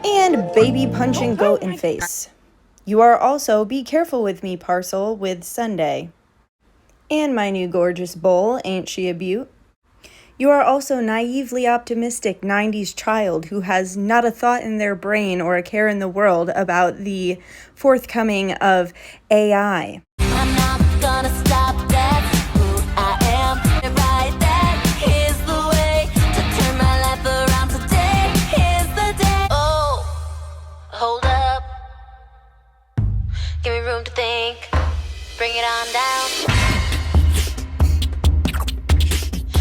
[SPEAKER 3] and baby punching goat in face. You are also Be Careful With Me parcel with Sunday. And my new gorgeous bowl, Ain't She a Beaut? You are also naively optimistic 90s child who has not a thought in their brain or a care in the world about the forthcoming of AI.
[SPEAKER 7] I'm not gonna stop, that's who I am. Right, that is the way to turn my life around today. Here's the day. Oh, hold up. Give me room to think. Bring it on down.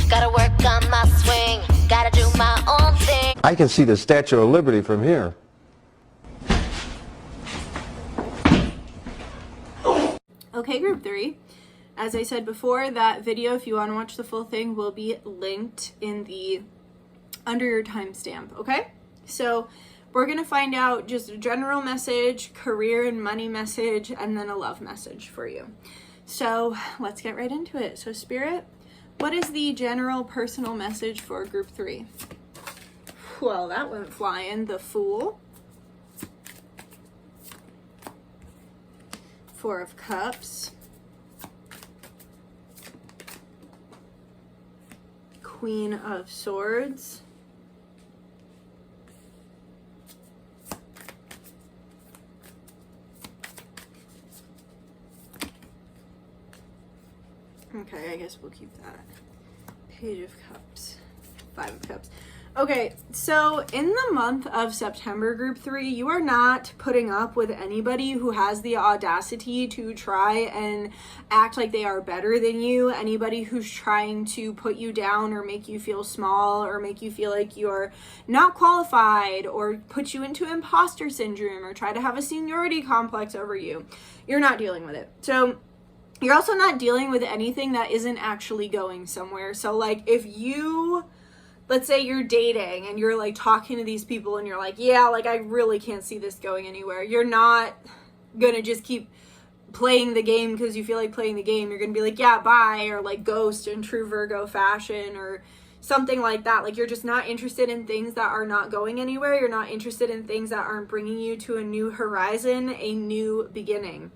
[SPEAKER 7] Gotta work on my swing. Gotta do my own thing.
[SPEAKER 8] I can see the Statue of Liberty from here.
[SPEAKER 1] Okay, group 3. As I said before, that video, if you want to watch the full thing, will be linked in the under your timestamp, okay? So we're going to find out just a general message, career and money message, and then a love message for you. So let's get right into it. So Spirit, what is the general personal message for group 3? Well, that went flying. The Fool. 4 of Cups. Queen of Swords. Okay, I guess we'll keep that. Page of Cups. 5 of Cups. Okay, so in the month of September, group 3, you are not putting up with anybody who has the audacity to try and act like they are better than you, anybody who's trying to put you down or make you feel small or make you feel like you're not qualified or put you into imposter syndrome or try to have a seniority complex over you. You're not dealing with it. So you're also not dealing with anything that isn't actually going somewhere. So like if you... let's say you're dating and you're like talking to these people and you're like, yeah, like I really can't see this going anywhere. You're not gonna just keep playing the game because you feel like playing the game. You're gonna be like, yeah, bye, or like ghost in true Virgo fashion or something like that. Like you're just not interested in things that are not going anywhere. You're not interested in things that aren't bringing you to a new horizon, a new beginning.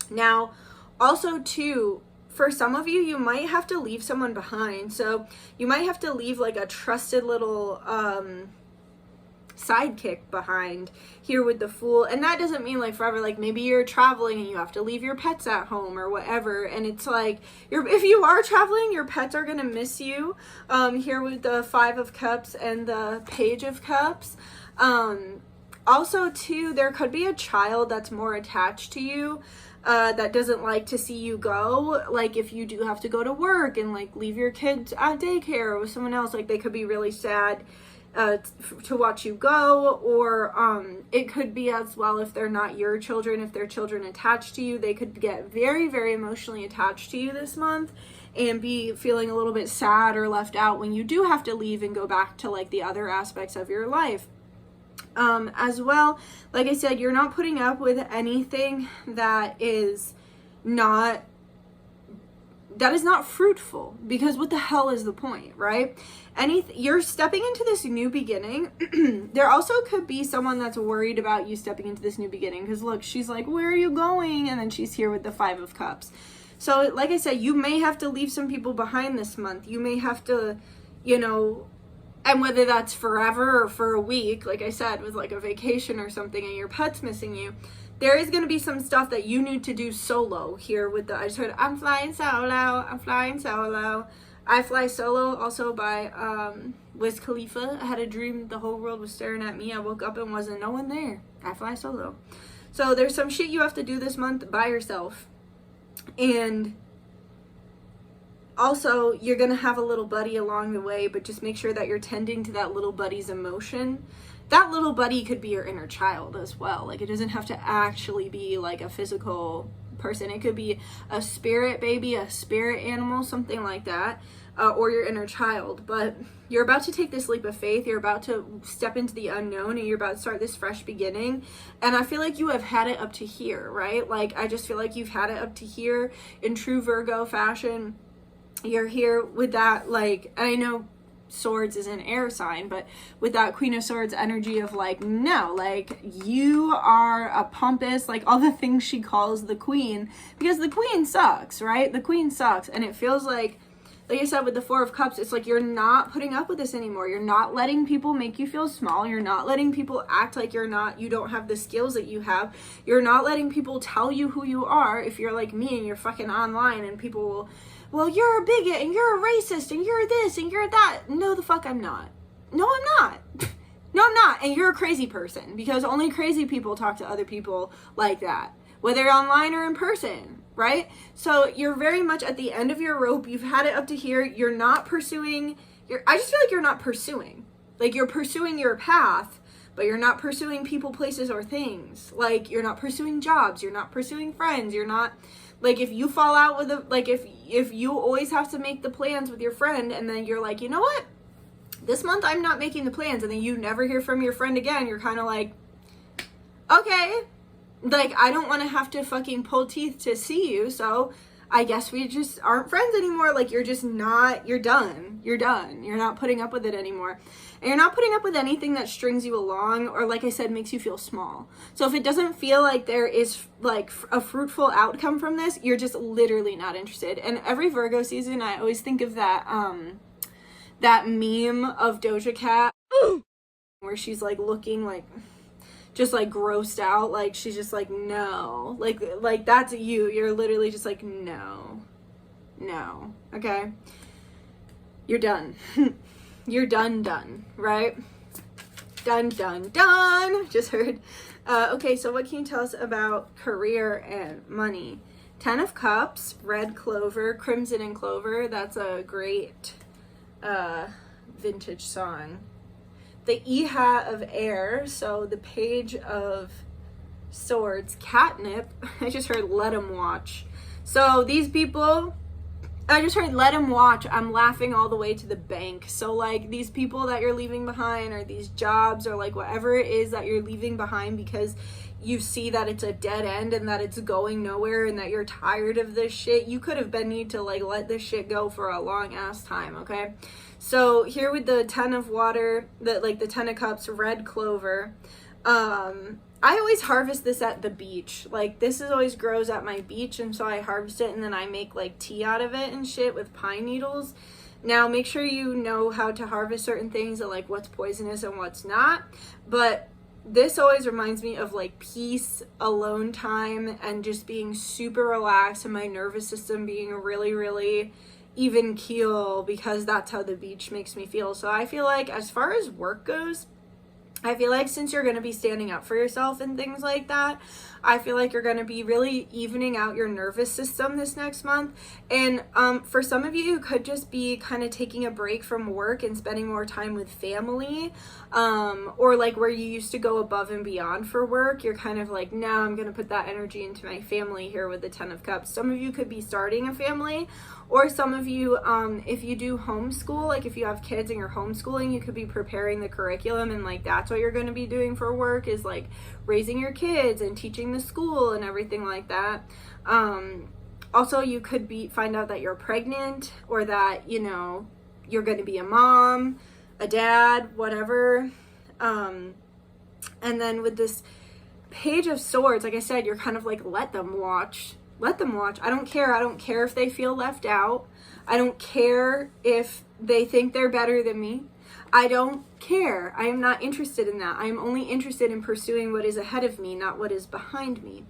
[SPEAKER 1] Now, also too, for some of you, you might have to leave someone behind. So you might have to leave like a trusted little sidekick behind here with the Fool. And that doesn't mean like forever. Like maybe you're traveling and you have to leave your pets at home or whatever. And it's like, if you are traveling, your pets are going to miss you. Here with the 5 of Cups and the Page of Cups. Also too, there could be a child that's more attached to you. That doesn't like to see you go. Like if you do have to go to work and like leave your kids at daycare with someone else, like they could be really sad to watch you go. Or it could be as well if they're not your children, if they're children attached to you, they could get very, very emotionally attached to you this month and be feeling a little bit sad or left out when you do have to leave and go back to like the other aspects of your life. As well, like I said, you're not putting up with anything that is not that is not fruitful, because what the hell is the point, right? You're stepping into this new beginning. There also could be someone that's worried about you stepping into this new beginning, because look, she's like, where are you going? And then she's here with the 5 of Cups. So like I said, you may have to leave some people behind this month. You may have to, you know, and whether that's forever or for a week, like I said, with like a vacation or something and your pet's missing you, there is going to be some stuff that you need to do solo here with the, I just heard, I'm flying solo, I'm flying solo. I Fly Solo, also by Wiz Khalifa. I had a dream the whole world was staring at me. I woke up and wasn't no one there. I Fly Solo. So there's some shit you have to do this month by yourself. And also, you're going to have a little buddy along the way, but just make sure that you're tending to that little buddy's emotion. That little buddy could be your inner child as well. Like, it doesn't have to actually be like a physical person. It could be a spirit baby, a spirit animal, something like that, or your inner child. But you're about to take this leap of faith. You're about to step into the unknown, and you're about to start this fresh beginning. And I feel like you have had it up to here, right? Like, I just feel like you've had it up to here in true Virgo fashion. You're here with that, like, I know Swords is an air sign, but with that Queen of Swords energy of like, no, like, you are a pompous, like all the things she calls the queen, because the queen sucks, right? The queen sucks. And it feels like I said, with the 4 of Cups, it's like you're not putting up with this anymore. You're not letting people make you feel small. You're not letting people act like you don't have the skills that you have. You're not letting people tell you who you are. If you're like me and you're fucking online and people will, well, you're a bigot and you're a racist and you're this and you're that. No, the fuck I'm not. No, I'm not. No, I'm not. And you're a crazy person, because only crazy people talk to other people like that, whether online or in person, right? So you're very much at the end of your rope. You've had it up to here. You're not pursuing. I just feel like you're not pursuing. Like, you're pursuing your path, but you're not pursuing people, places, or things. Like, you're not pursuing jobs. You're not pursuing friends. You're not... Like, if you fall out with if you always have to make the plans with your friend, and then you're like, you know what? This month I'm not making the plans, and then you never hear from your friend again, you're kind of like, okay. Like, I don't want to have to fucking pull teeth to see you, so I guess we just aren't friends anymore. Like, you're just not, you're done. You're done. You're not putting up with it anymore. And you're not putting up with anything that strings you along or, like I said, makes you feel small. So if it doesn't feel like there is, like, a fruitful outcome from this, you're just literally not interested. And every Virgo season, I always think of that, that meme of Doja Cat where she's, like, looking, like, just, like, grossed out. Like, she's just like, no. Like that's you. You're literally just like, no. No. Okay? You're done. You're done, right? Done. Just heard. Okay, so what can you tell us about career and money? 10 of Cups, red clover, crimson and clover. That's a great vintage song. The E-hat of air, so the Page of Swords, catnip. I just heard let 'em watch. So these people... I just heard let him watch. I'm laughing all the way to the bank. So, like, these people that you're leaving behind, or these jobs, or like whatever it is that you're leaving behind because you see that it's a dead end and that it's going nowhere and that you're tired of this shit, you could have been need to, like, let this shit go for a long ass time, okay? So here with the 10 of water, the 10 of cups, red clover, I always harvest this at the beach. Like, this always grows at my beach, and so I harvest it, and then I make, like, tea out of it and shit with pine needles. Now, make sure you know how to harvest certain things and, like, what's poisonous and what's not. But this always reminds me of, like, peace, alone time, and just being super relaxed, and my nervous system being really, really even keel, because that's how the beach makes me feel. So I feel like, as far as work goes, I feel like since you're going to be standing up for yourself and things like that, I feel like you're going to be really evening out your nervous system this next month. And for some of you, you could just be kind of taking a break from work and spending more time with family, or like where you used to go above and beyond for work. You're kind of like, now I'm going to put that energy into my family here with the 10 of cups. Some of you could be starting a family, or some of you, if you do homeschool, like if you have kids and you're homeschooling, you could be preparing the curriculum, and like that's what you're going to be doing for work, is like raising your kids and teaching the school and everything like that. Also, you could find out that you're pregnant, or that, you know, you're going to be a mom, a dad, whatever. And then with this Page of Swords, like I said, you're kind of like, let them watch. I don't care if they feel left out. I don't care if they think they're better than me. I don't care. I am not interested in that. I am only interested in pursuing what is ahead of me, not what is behind me.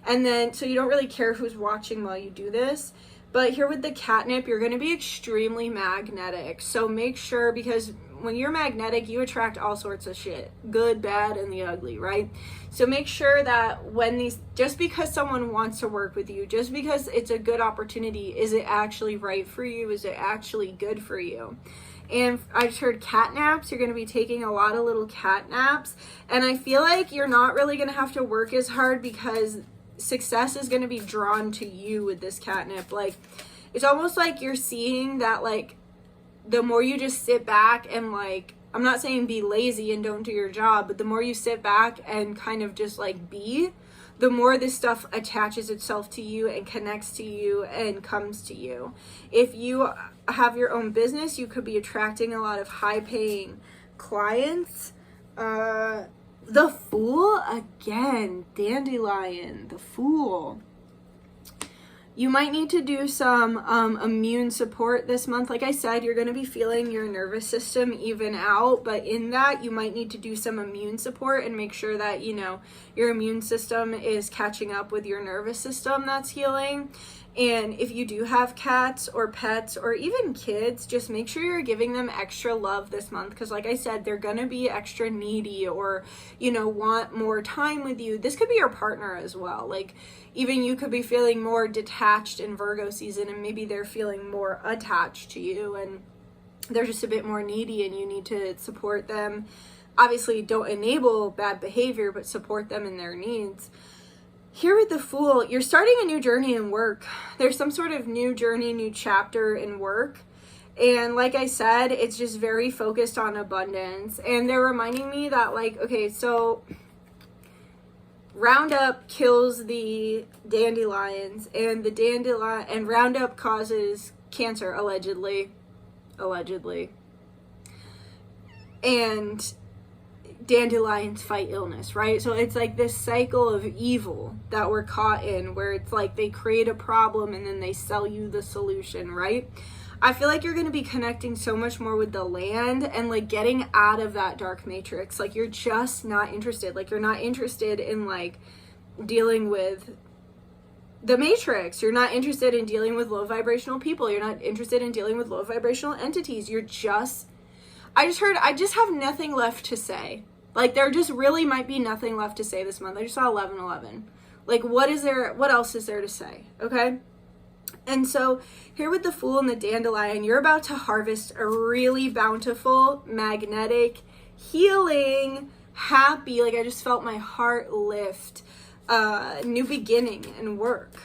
[SPEAKER 1] And then, so you don't really care who's watching while you do this. But here with the catnip, you're going to be extremely magnetic. So make sure, because when you're magnetic, you attract all sorts of shit. Good, bad, and the ugly, right? So make sure that just because someone wants to work with you, just because it's a good opportunity, is it actually right for you? Is it actually good for you? And I just heard cat naps. You're going to be taking a lot of little cat naps. And I feel like you're not really going to have to work as hard, because success is going to be drawn to you with this catnip. Like, it's almost like you're seeing that, like, the more you just sit back and, like, I'm not saying be lazy and don't do your job, but the more you sit back and kind of just like be, the more this stuff attaches itself to you and connects to you and comes to you. If you have your own business, you could be attracting a lot of high paying clients. The Fool, again, Dandelion, the Fool. You might need to do some immune support this month. Like I said, you're going to be feeling your nervous system even out, but in that, you might need to do some immune support and make sure that, you know, your immune system is catching up with your nervous system that's healing. And if you do have cats or pets or even kids, just make sure you're giving them extra love this month, because like I said, they're going to be extra needy or, you know, want more time with you. This could be your partner as well. Like, even you could be feeling more detached in Virgo season, and maybe they're feeling more attached to you and they're just a bit more needy, and you need to support them. Obviously, don't enable bad behavior, but support them in their needs. Here with the Fool, you're starting a new journey in work. There's some sort of new journey, new chapter in work. And like I said, it's just very focused on abundance. And they're reminding me that, like, okay, so Roundup kills the dandelions, and and Roundup causes cancer, allegedly. And dandelions fight illness, right? So it's like this cycle of evil that we're caught in, where it's like they create a problem and then they sell you the solution, right? I feel like you're going to be connecting so much more with the land and like getting out of that dark matrix. Like, you're just not interested. Like, you're not interested in like dealing with the matrix. You're not interested in dealing with low vibrational people. You're not interested in dealing with low vibrational entities. I just have nothing left to say. Like, there just really might be nothing left to say this month. I just saw 1111. Like, what else is there to say? Okay? And so here with the Fool and the Dandelion, you're about to harvest a really bountiful, magnetic, healing, happy, like I just felt my heart lift, new beginning in work.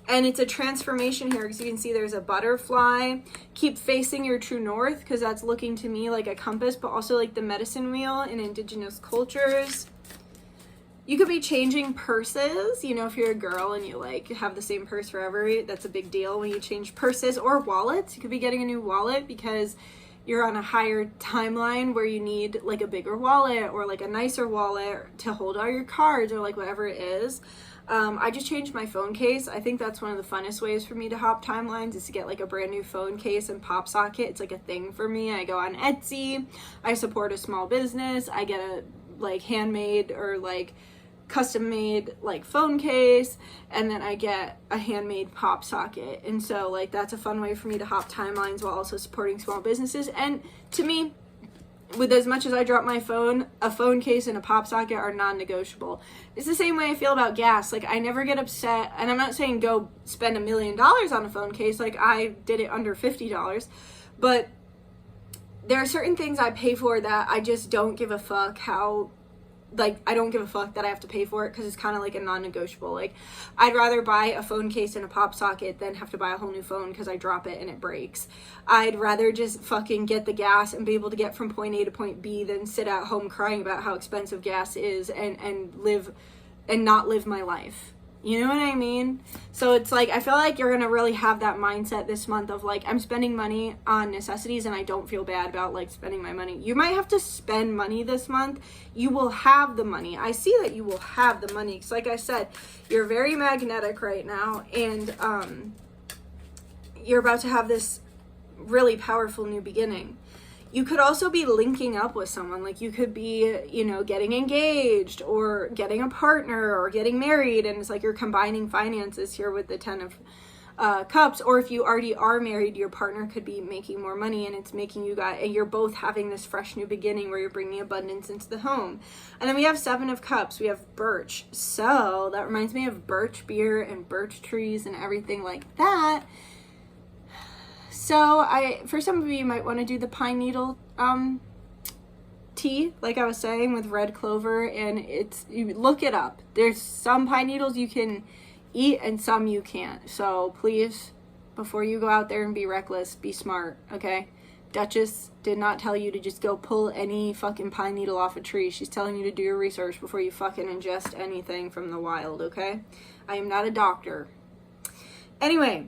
[SPEAKER 1] And it's a transformation here, because you can see there's a butterfly. Keep facing your true north, because that's looking to me like a compass, but also like the medicine wheel in indigenous cultures. You could be changing purses, you know, if you're a girl and you like have the same purse forever, that's a big deal when you change purses, or wallets. You could be getting a new wallet because you're on a higher timeline where you need like a bigger wallet or like a nicer wallet to hold all your cards or like whatever it is. I just changed my phone case. I think that's one of the funnest ways for me to hop timelines, is to get like a brand new phone case and pop socket. It's like a thing for me. I go on Etsy, I support a small business, I get a like handmade or like custom made like phone case, and then I get a handmade pop socket. And so like that's a fun way for me to hop timelines while also supporting small businesses. And to me, with as much as I drop my phone, a phone case and a pop socket are non-negotiable. It's the same way I feel about gas. Like, I never get upset, and I'm not saying go spend $1 million on a phone case. Like, I did it under $50, but there are certain things I pay for that I just don't give a fuck how, like, I don't give a fuck that I have to pay for it, because it's kind of like a non-negotiable. Like, I'd rather buy a phone case and a pop socket than have to buy a whole new phone because I drop it and it breaks. I'd rather just fucking get the gas and be able to get from point A to point B than sit at home crying about how expensive gas is and live and not live my life. You know what I mean? So it's like, I feel like you're going to really have that mindset this month of like, I'm spending money on necessities and I don't feel bad about like spending my money. You might have to spend money this month. You will have the money. I see that you will have the money. Because like I said, you're very magnetic right now. And you're about to have this really powerful new beginning. You could also be linking up with someone. Like you could be, you know, getting engaged or getting a partner or getting married. And it's like you're combining finances here with the 10 of Cups. Or if you already are married, your partner could be making more money and it's making you guys, and you're both having this fresh new beginning where you're bringing abundance into the home. And then we have 7 of Cups. We have birch. So that reminds me of birch beer and birch trees and everything like that. So for some of you might want to do the pine needle tea, like I was saying, with red clover, and you look it up. There's some pine needles you can eat and some you can't. So please, before you go out there and be reckless, be smart, okay? Dutchess did not tell you to just go pull any fucking pine needle off a tree. She's telling you to do your research before you fucking ingest anything from the wild, okay? I am not a doctor. Anyway,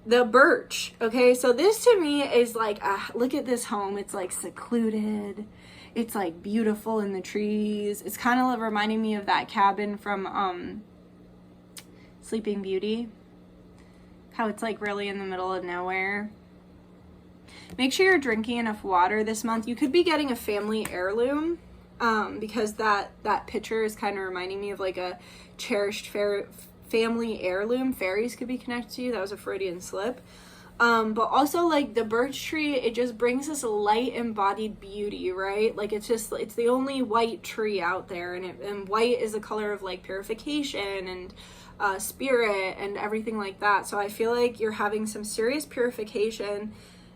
[SPEAKER 1] the birch, okay? So this to me is like, look at this home. It's like secluded. It's like beautiful in the trees. It's kind of reminding me of that cabin from Sleeping Beauty. How it's like really in the middle of nowhere. Make sure you're drinking enough water this month. You could be getting a family heirloom because that picture is kind of reminding me of like a cherished family heirloom. Fairies could be connected to you. That was a Freudian slip. But also like the birch tree, it just brings this light embodied beauty, right? Like it's the only white tree out there, and white is a color of like purification and spirit and everything like that. So I feel like you're having some serious purification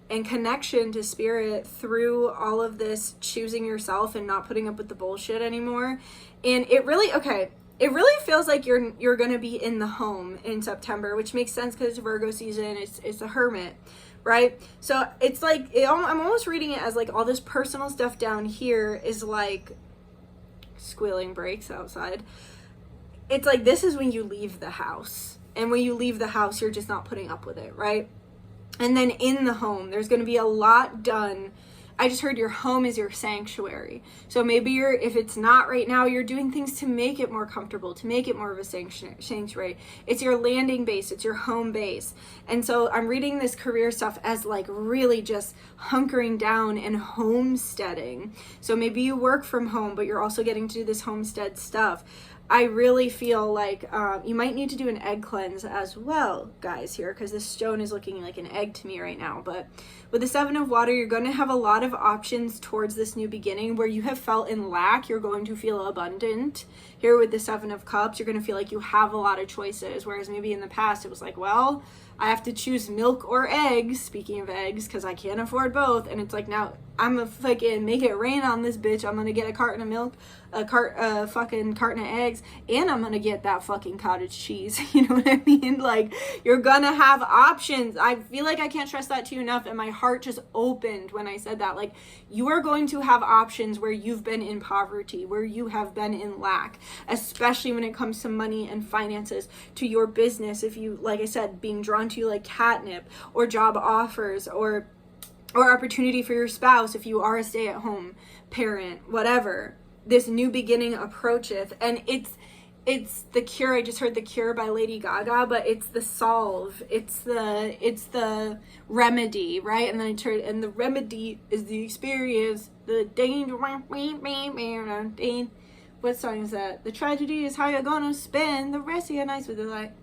[SPEAKER 1] and connection to spirit through all of this choosing yourself and not putting up with the bullshit anymore. And it really feels like you're gonna be in the home in September, which makes sense because it's Virgo season. It's a hermit, right? So it's like I'm almost reading it as like all this personal stuff down here is like squealing brakes outside. It's like this is when you leave the house, and when you leave the house, you're just not putting up with it, right? And then in the home, there's going to be a lot done. I just heard your home is your sanctuary. So maybe if it's not right now, you're doing things to make it more comfortable, to make it more of a sanctuary. It's your landing base. It's your home base. And so I'm reading this career stuff as like really just hunkering down and homesteading. So maybe you work from home, but you're also getting to do this homestead stuff. I really feel like you might need to do an egg cleanse as well, guys, here, because this stone is looking like an egg to me right now. But with the 7 of water, you're going to have a lot of options towards this new beginning. Where you have felt in lack, you're going to feel abundant. Here with the 7 of cups, you're going to feel like you have a lot of choices, whereas maybe in the past it was like, well, I have to choose milk or eggs, speaking of eggs, because I can't afford both. And it's like, now I'm gonna fucking make it rain on this bitch. I'm gonna get a carton of milk, a fucking carton of eggs, and I'm gonna get that fucking cottage cheese. You know what I mean? Like, you're gonna have options. I feel like I can't stress that to you enough, and my heart just opened when I said that. Like, you are going to have options where you've been in poverty, where you have been in lack, especially when it comes to money and finances, to your business. If you, like I said, being drawn to you like catnip, or job offers, or opportunity for your spouse if you are a stay-at-home parent, whatever. This new beginning approacheth, and it's the cure. I just heard The Cure by Lady Gaga, but it's the solve. It's the remedy, right? And then and the remedy is the experience, the danger. What song is that? The tragedy is how you're gonna spend the rest of your nights with the light.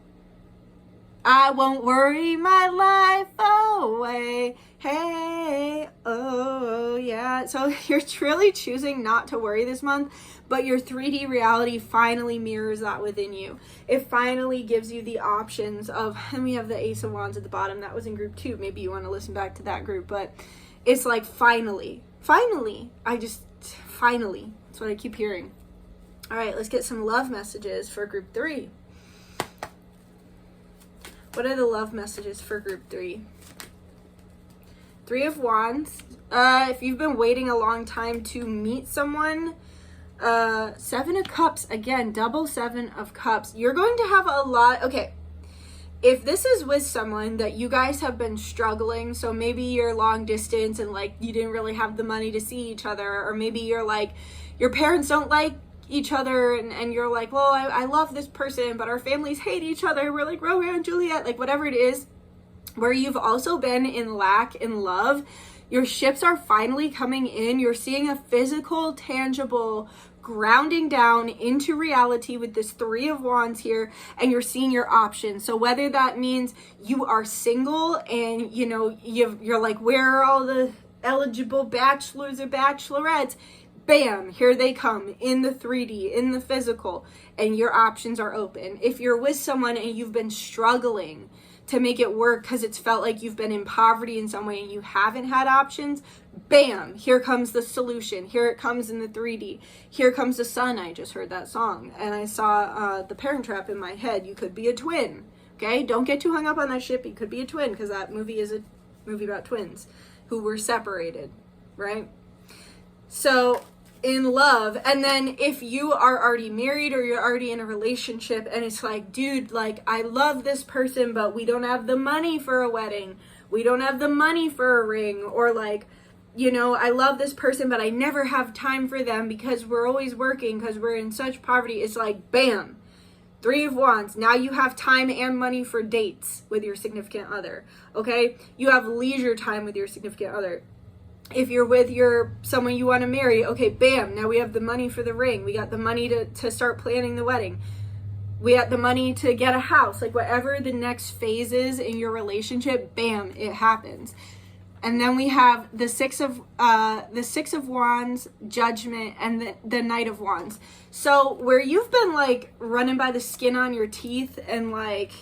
[SPEAKER 1] I won't worry my life away. Hey, oh yeah. So you're truly choosing not to worry this month, but your 3D reality finally mirrors that within you. It finally gives you the options of, and we have the Ace of Wands at the bottom. That was in group 2. Maybe you want to listen back to that group, but it's like finally. That's what I keep hearing. All right, let's get some love messages for group 3. What are the love messages for group 3? 3 of Wands. If you've been waiting a long time to meet someone, Seven of Cups, again, double Seven of Cups. You're going to have a lot, okay, if this is with someone that you guys have been struggling, so maybe you're long distance and like you didn't really have the money to see each other, or maybe you're like, your parents don't like each other and you're like, well, I love this person, but our families hate each other. We're like Romeo and Juliet, like whatever it is, where you've also been in lack in love, your ships are finally coming in. You're seeing a physical, tangible grounding down into reality with this Three of Wands here, and you're seeing your options. So whether that means you are single and you know you're like, where are all the eligible bachelors or bachelorettes? Bam, here they come in the 3D, in the physical, and your options are open. If you're with someone and you've been struggling to make it work because it's felt like you've been in poverty in some way and you haven't had options, bam, here comes the solution. Here it comes in the 3D. Here comes the sun. I just heard that song and I saw the Parent Trap in my head. You could be a twin. Okay, don't get too hung up on that shit. You could be a twin because that movie is a movie about twins who were separated, right? So in love, and then if you are already married or you're already in a relationship and it's like, dude, like I love this person but we don't have the money for a wedding, we don't have the money for a ring, or like, you know, I love this person but I never have time for them because we're always working because we're in such poverty. It's like, bam, Three of Wands. Now you have time and money for dates with your significant other. Okay, you have leisure time with your significant other. If you're with someone you want to marry, okay, bam, now we have the money for the ring. We got the money to start planning the wedding. We got the money to get a house. Like whatever the next phase is in your relationship, bam, it happens. And then we have the Six of Wands, Judgment, and the Knight of Wands. So where you've been like running by the skin on your teeth and like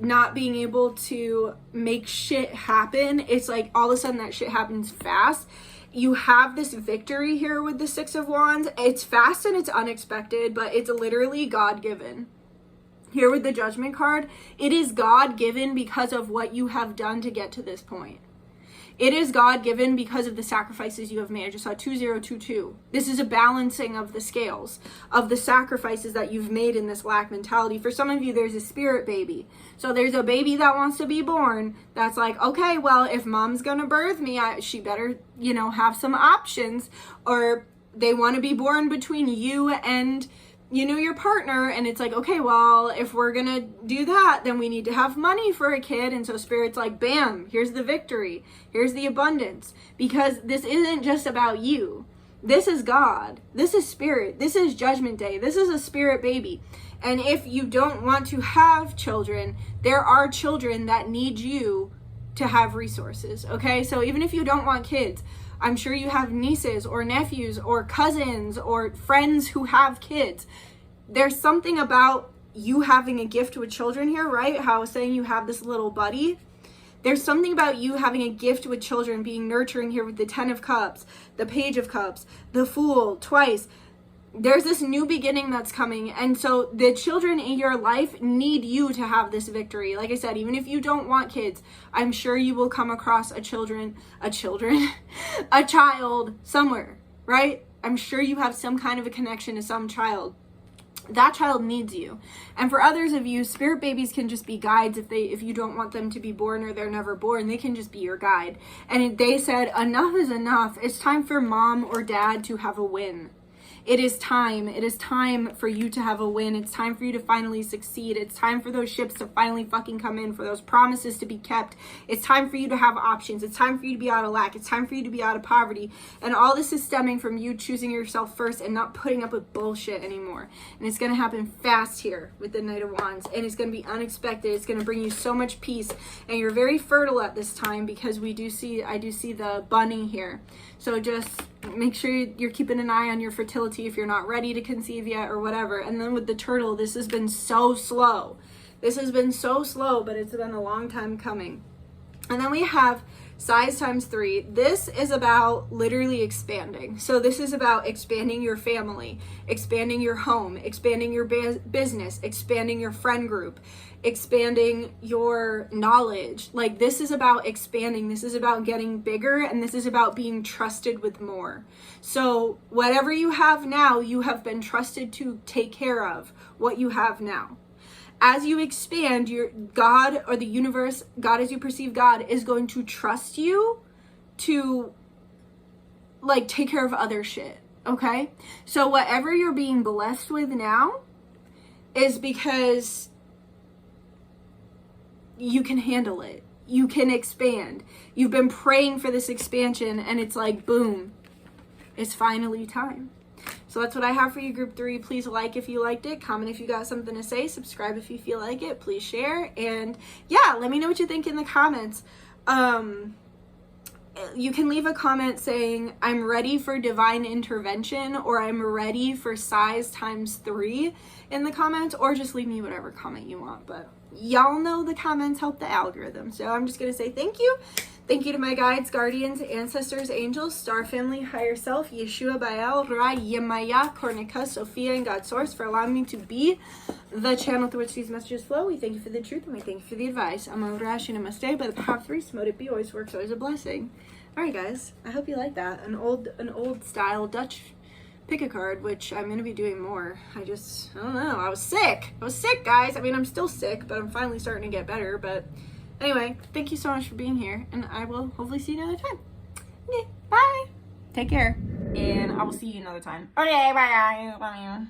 [SPEAKER 1] not being able to make shit happen, it's like all of a sudden that shit happens fast. You have this victory here with the Six of Wands. It's fast and it's unexpected, but it's literally God-given. Here with the Judgment card, it is God-given because of what you have done to get to this point. It is God-given because of the sacrifices you have made. I just saw 2022. This is a balancing of the scales, of the sacrifices that you've made in this lack mentality. For some of you, there's a spirit baby. So there's a baby that wants to be born that's like, okay, well, if mom's going to birth me, she better, you know, have some options. Or they want to be born between you and, you know, your partner, and it's like, okay, well, if we're gonna do that, then we need to have money for a kid. And so Spirit's like, bam, here's the victory, here's the abundance, because this isn't just about you. This is God, this is Spirit, this is Judgment Day, this is a spirit baby. And if you don't want to have children, there are children that need you to have resources. Okay, so even if you don't want kids, I'm sure you have nieces or nephews or cousins or friends who have kids. There's something about you having a gift with children here, right? How I was saying you have this little buddy. There's something about you having a gift with children, being nurturing here with the Ten of Cups, the Page of Cups, the Fool, twice. There's this new beginning that's coming, and so the children in your life need you to have this victory. Like I said, even if you don't want kids, I'm sure you will come across a child somewhere, right? I'm sure you have some kind of a connection to some child. That child needs you. And for others of you, spirit babies can just be guides. If you don't want them to be born or they're never born, they can just be your guide. And they said, enough is enough. It's time for mom or dad to have a win. It is time for you to have a win. It's time for you to finally succeed. It's time for those ships to finally fucking come in, for those promises to be kept. It's time for you to have options. It's time for you to be out of lack. It's time for you to be out of poverty. And all this is stemming from you choosing yourself first and not putting up with bullshit anymore. And it's going to happen fast here with the Knight of Wands. And it's going to be unexpected. It's going to bring you so much peace. And you're very fertile at this time because I do see the bunny here. So just make sure you're keeping an eye on your fertility if you're not ready to conceive yet or whatever. And then with the turtle, this has been so slow. This has been so slow, but it's been a long time coming. And then we have size times 3. This is about literally expanding. So this is about expanding your family, expanding your home, expanding your business, expanding your friend group, expanding your knowledge. Like, this is about expanding. This is about getting bigger, and this is about being trusted with more. So whatever you have now, you have been trusted to take care of what you have now. As you expand, your God or the universe, God as you perceive God, is going to trust you to like take care of other shit. Okay? So whatever you're being blessed with now is because you can handle it. You can expand. You've been praying for this expansion, and it's like, boom, it's finally time. So that's what I have for you, group 3. Please like if you liked it, comment if you got something to say, subscribe if you feel like it, please share, and yeah, let me know what you think in the comments. You can leave a comment saying, I'm ready for divine intervention, or I'm ready for size times 3 in the comments, or just leave me whatever comment you want. But y'all know the comments help the algorithm, so I'm just gonna say thank you. Thank you to my guides, guardians, ancestors, angels, star family, higher self, Yeshua, Baal, Ra, Yemaya, Kornika, Sophia, and God Source for allowing me to be the channel through which these messages flow. We thank you for the truth, and we thank you for the advice. I'm Rashi Namaste by the power of 3. Smote it be, always works, always a blessing. Alright guys, I hope you like that. An old style Dutch pick a card, which I'm going to be doing more. I don't know. I was sick, guys. I mean, I'm still sick, but I'm finally starting to get better, but anyway, thank you so much for being here, and I will hopefully see you another time. Okay, bye. Take care, and I will see you another time. Okay, bye.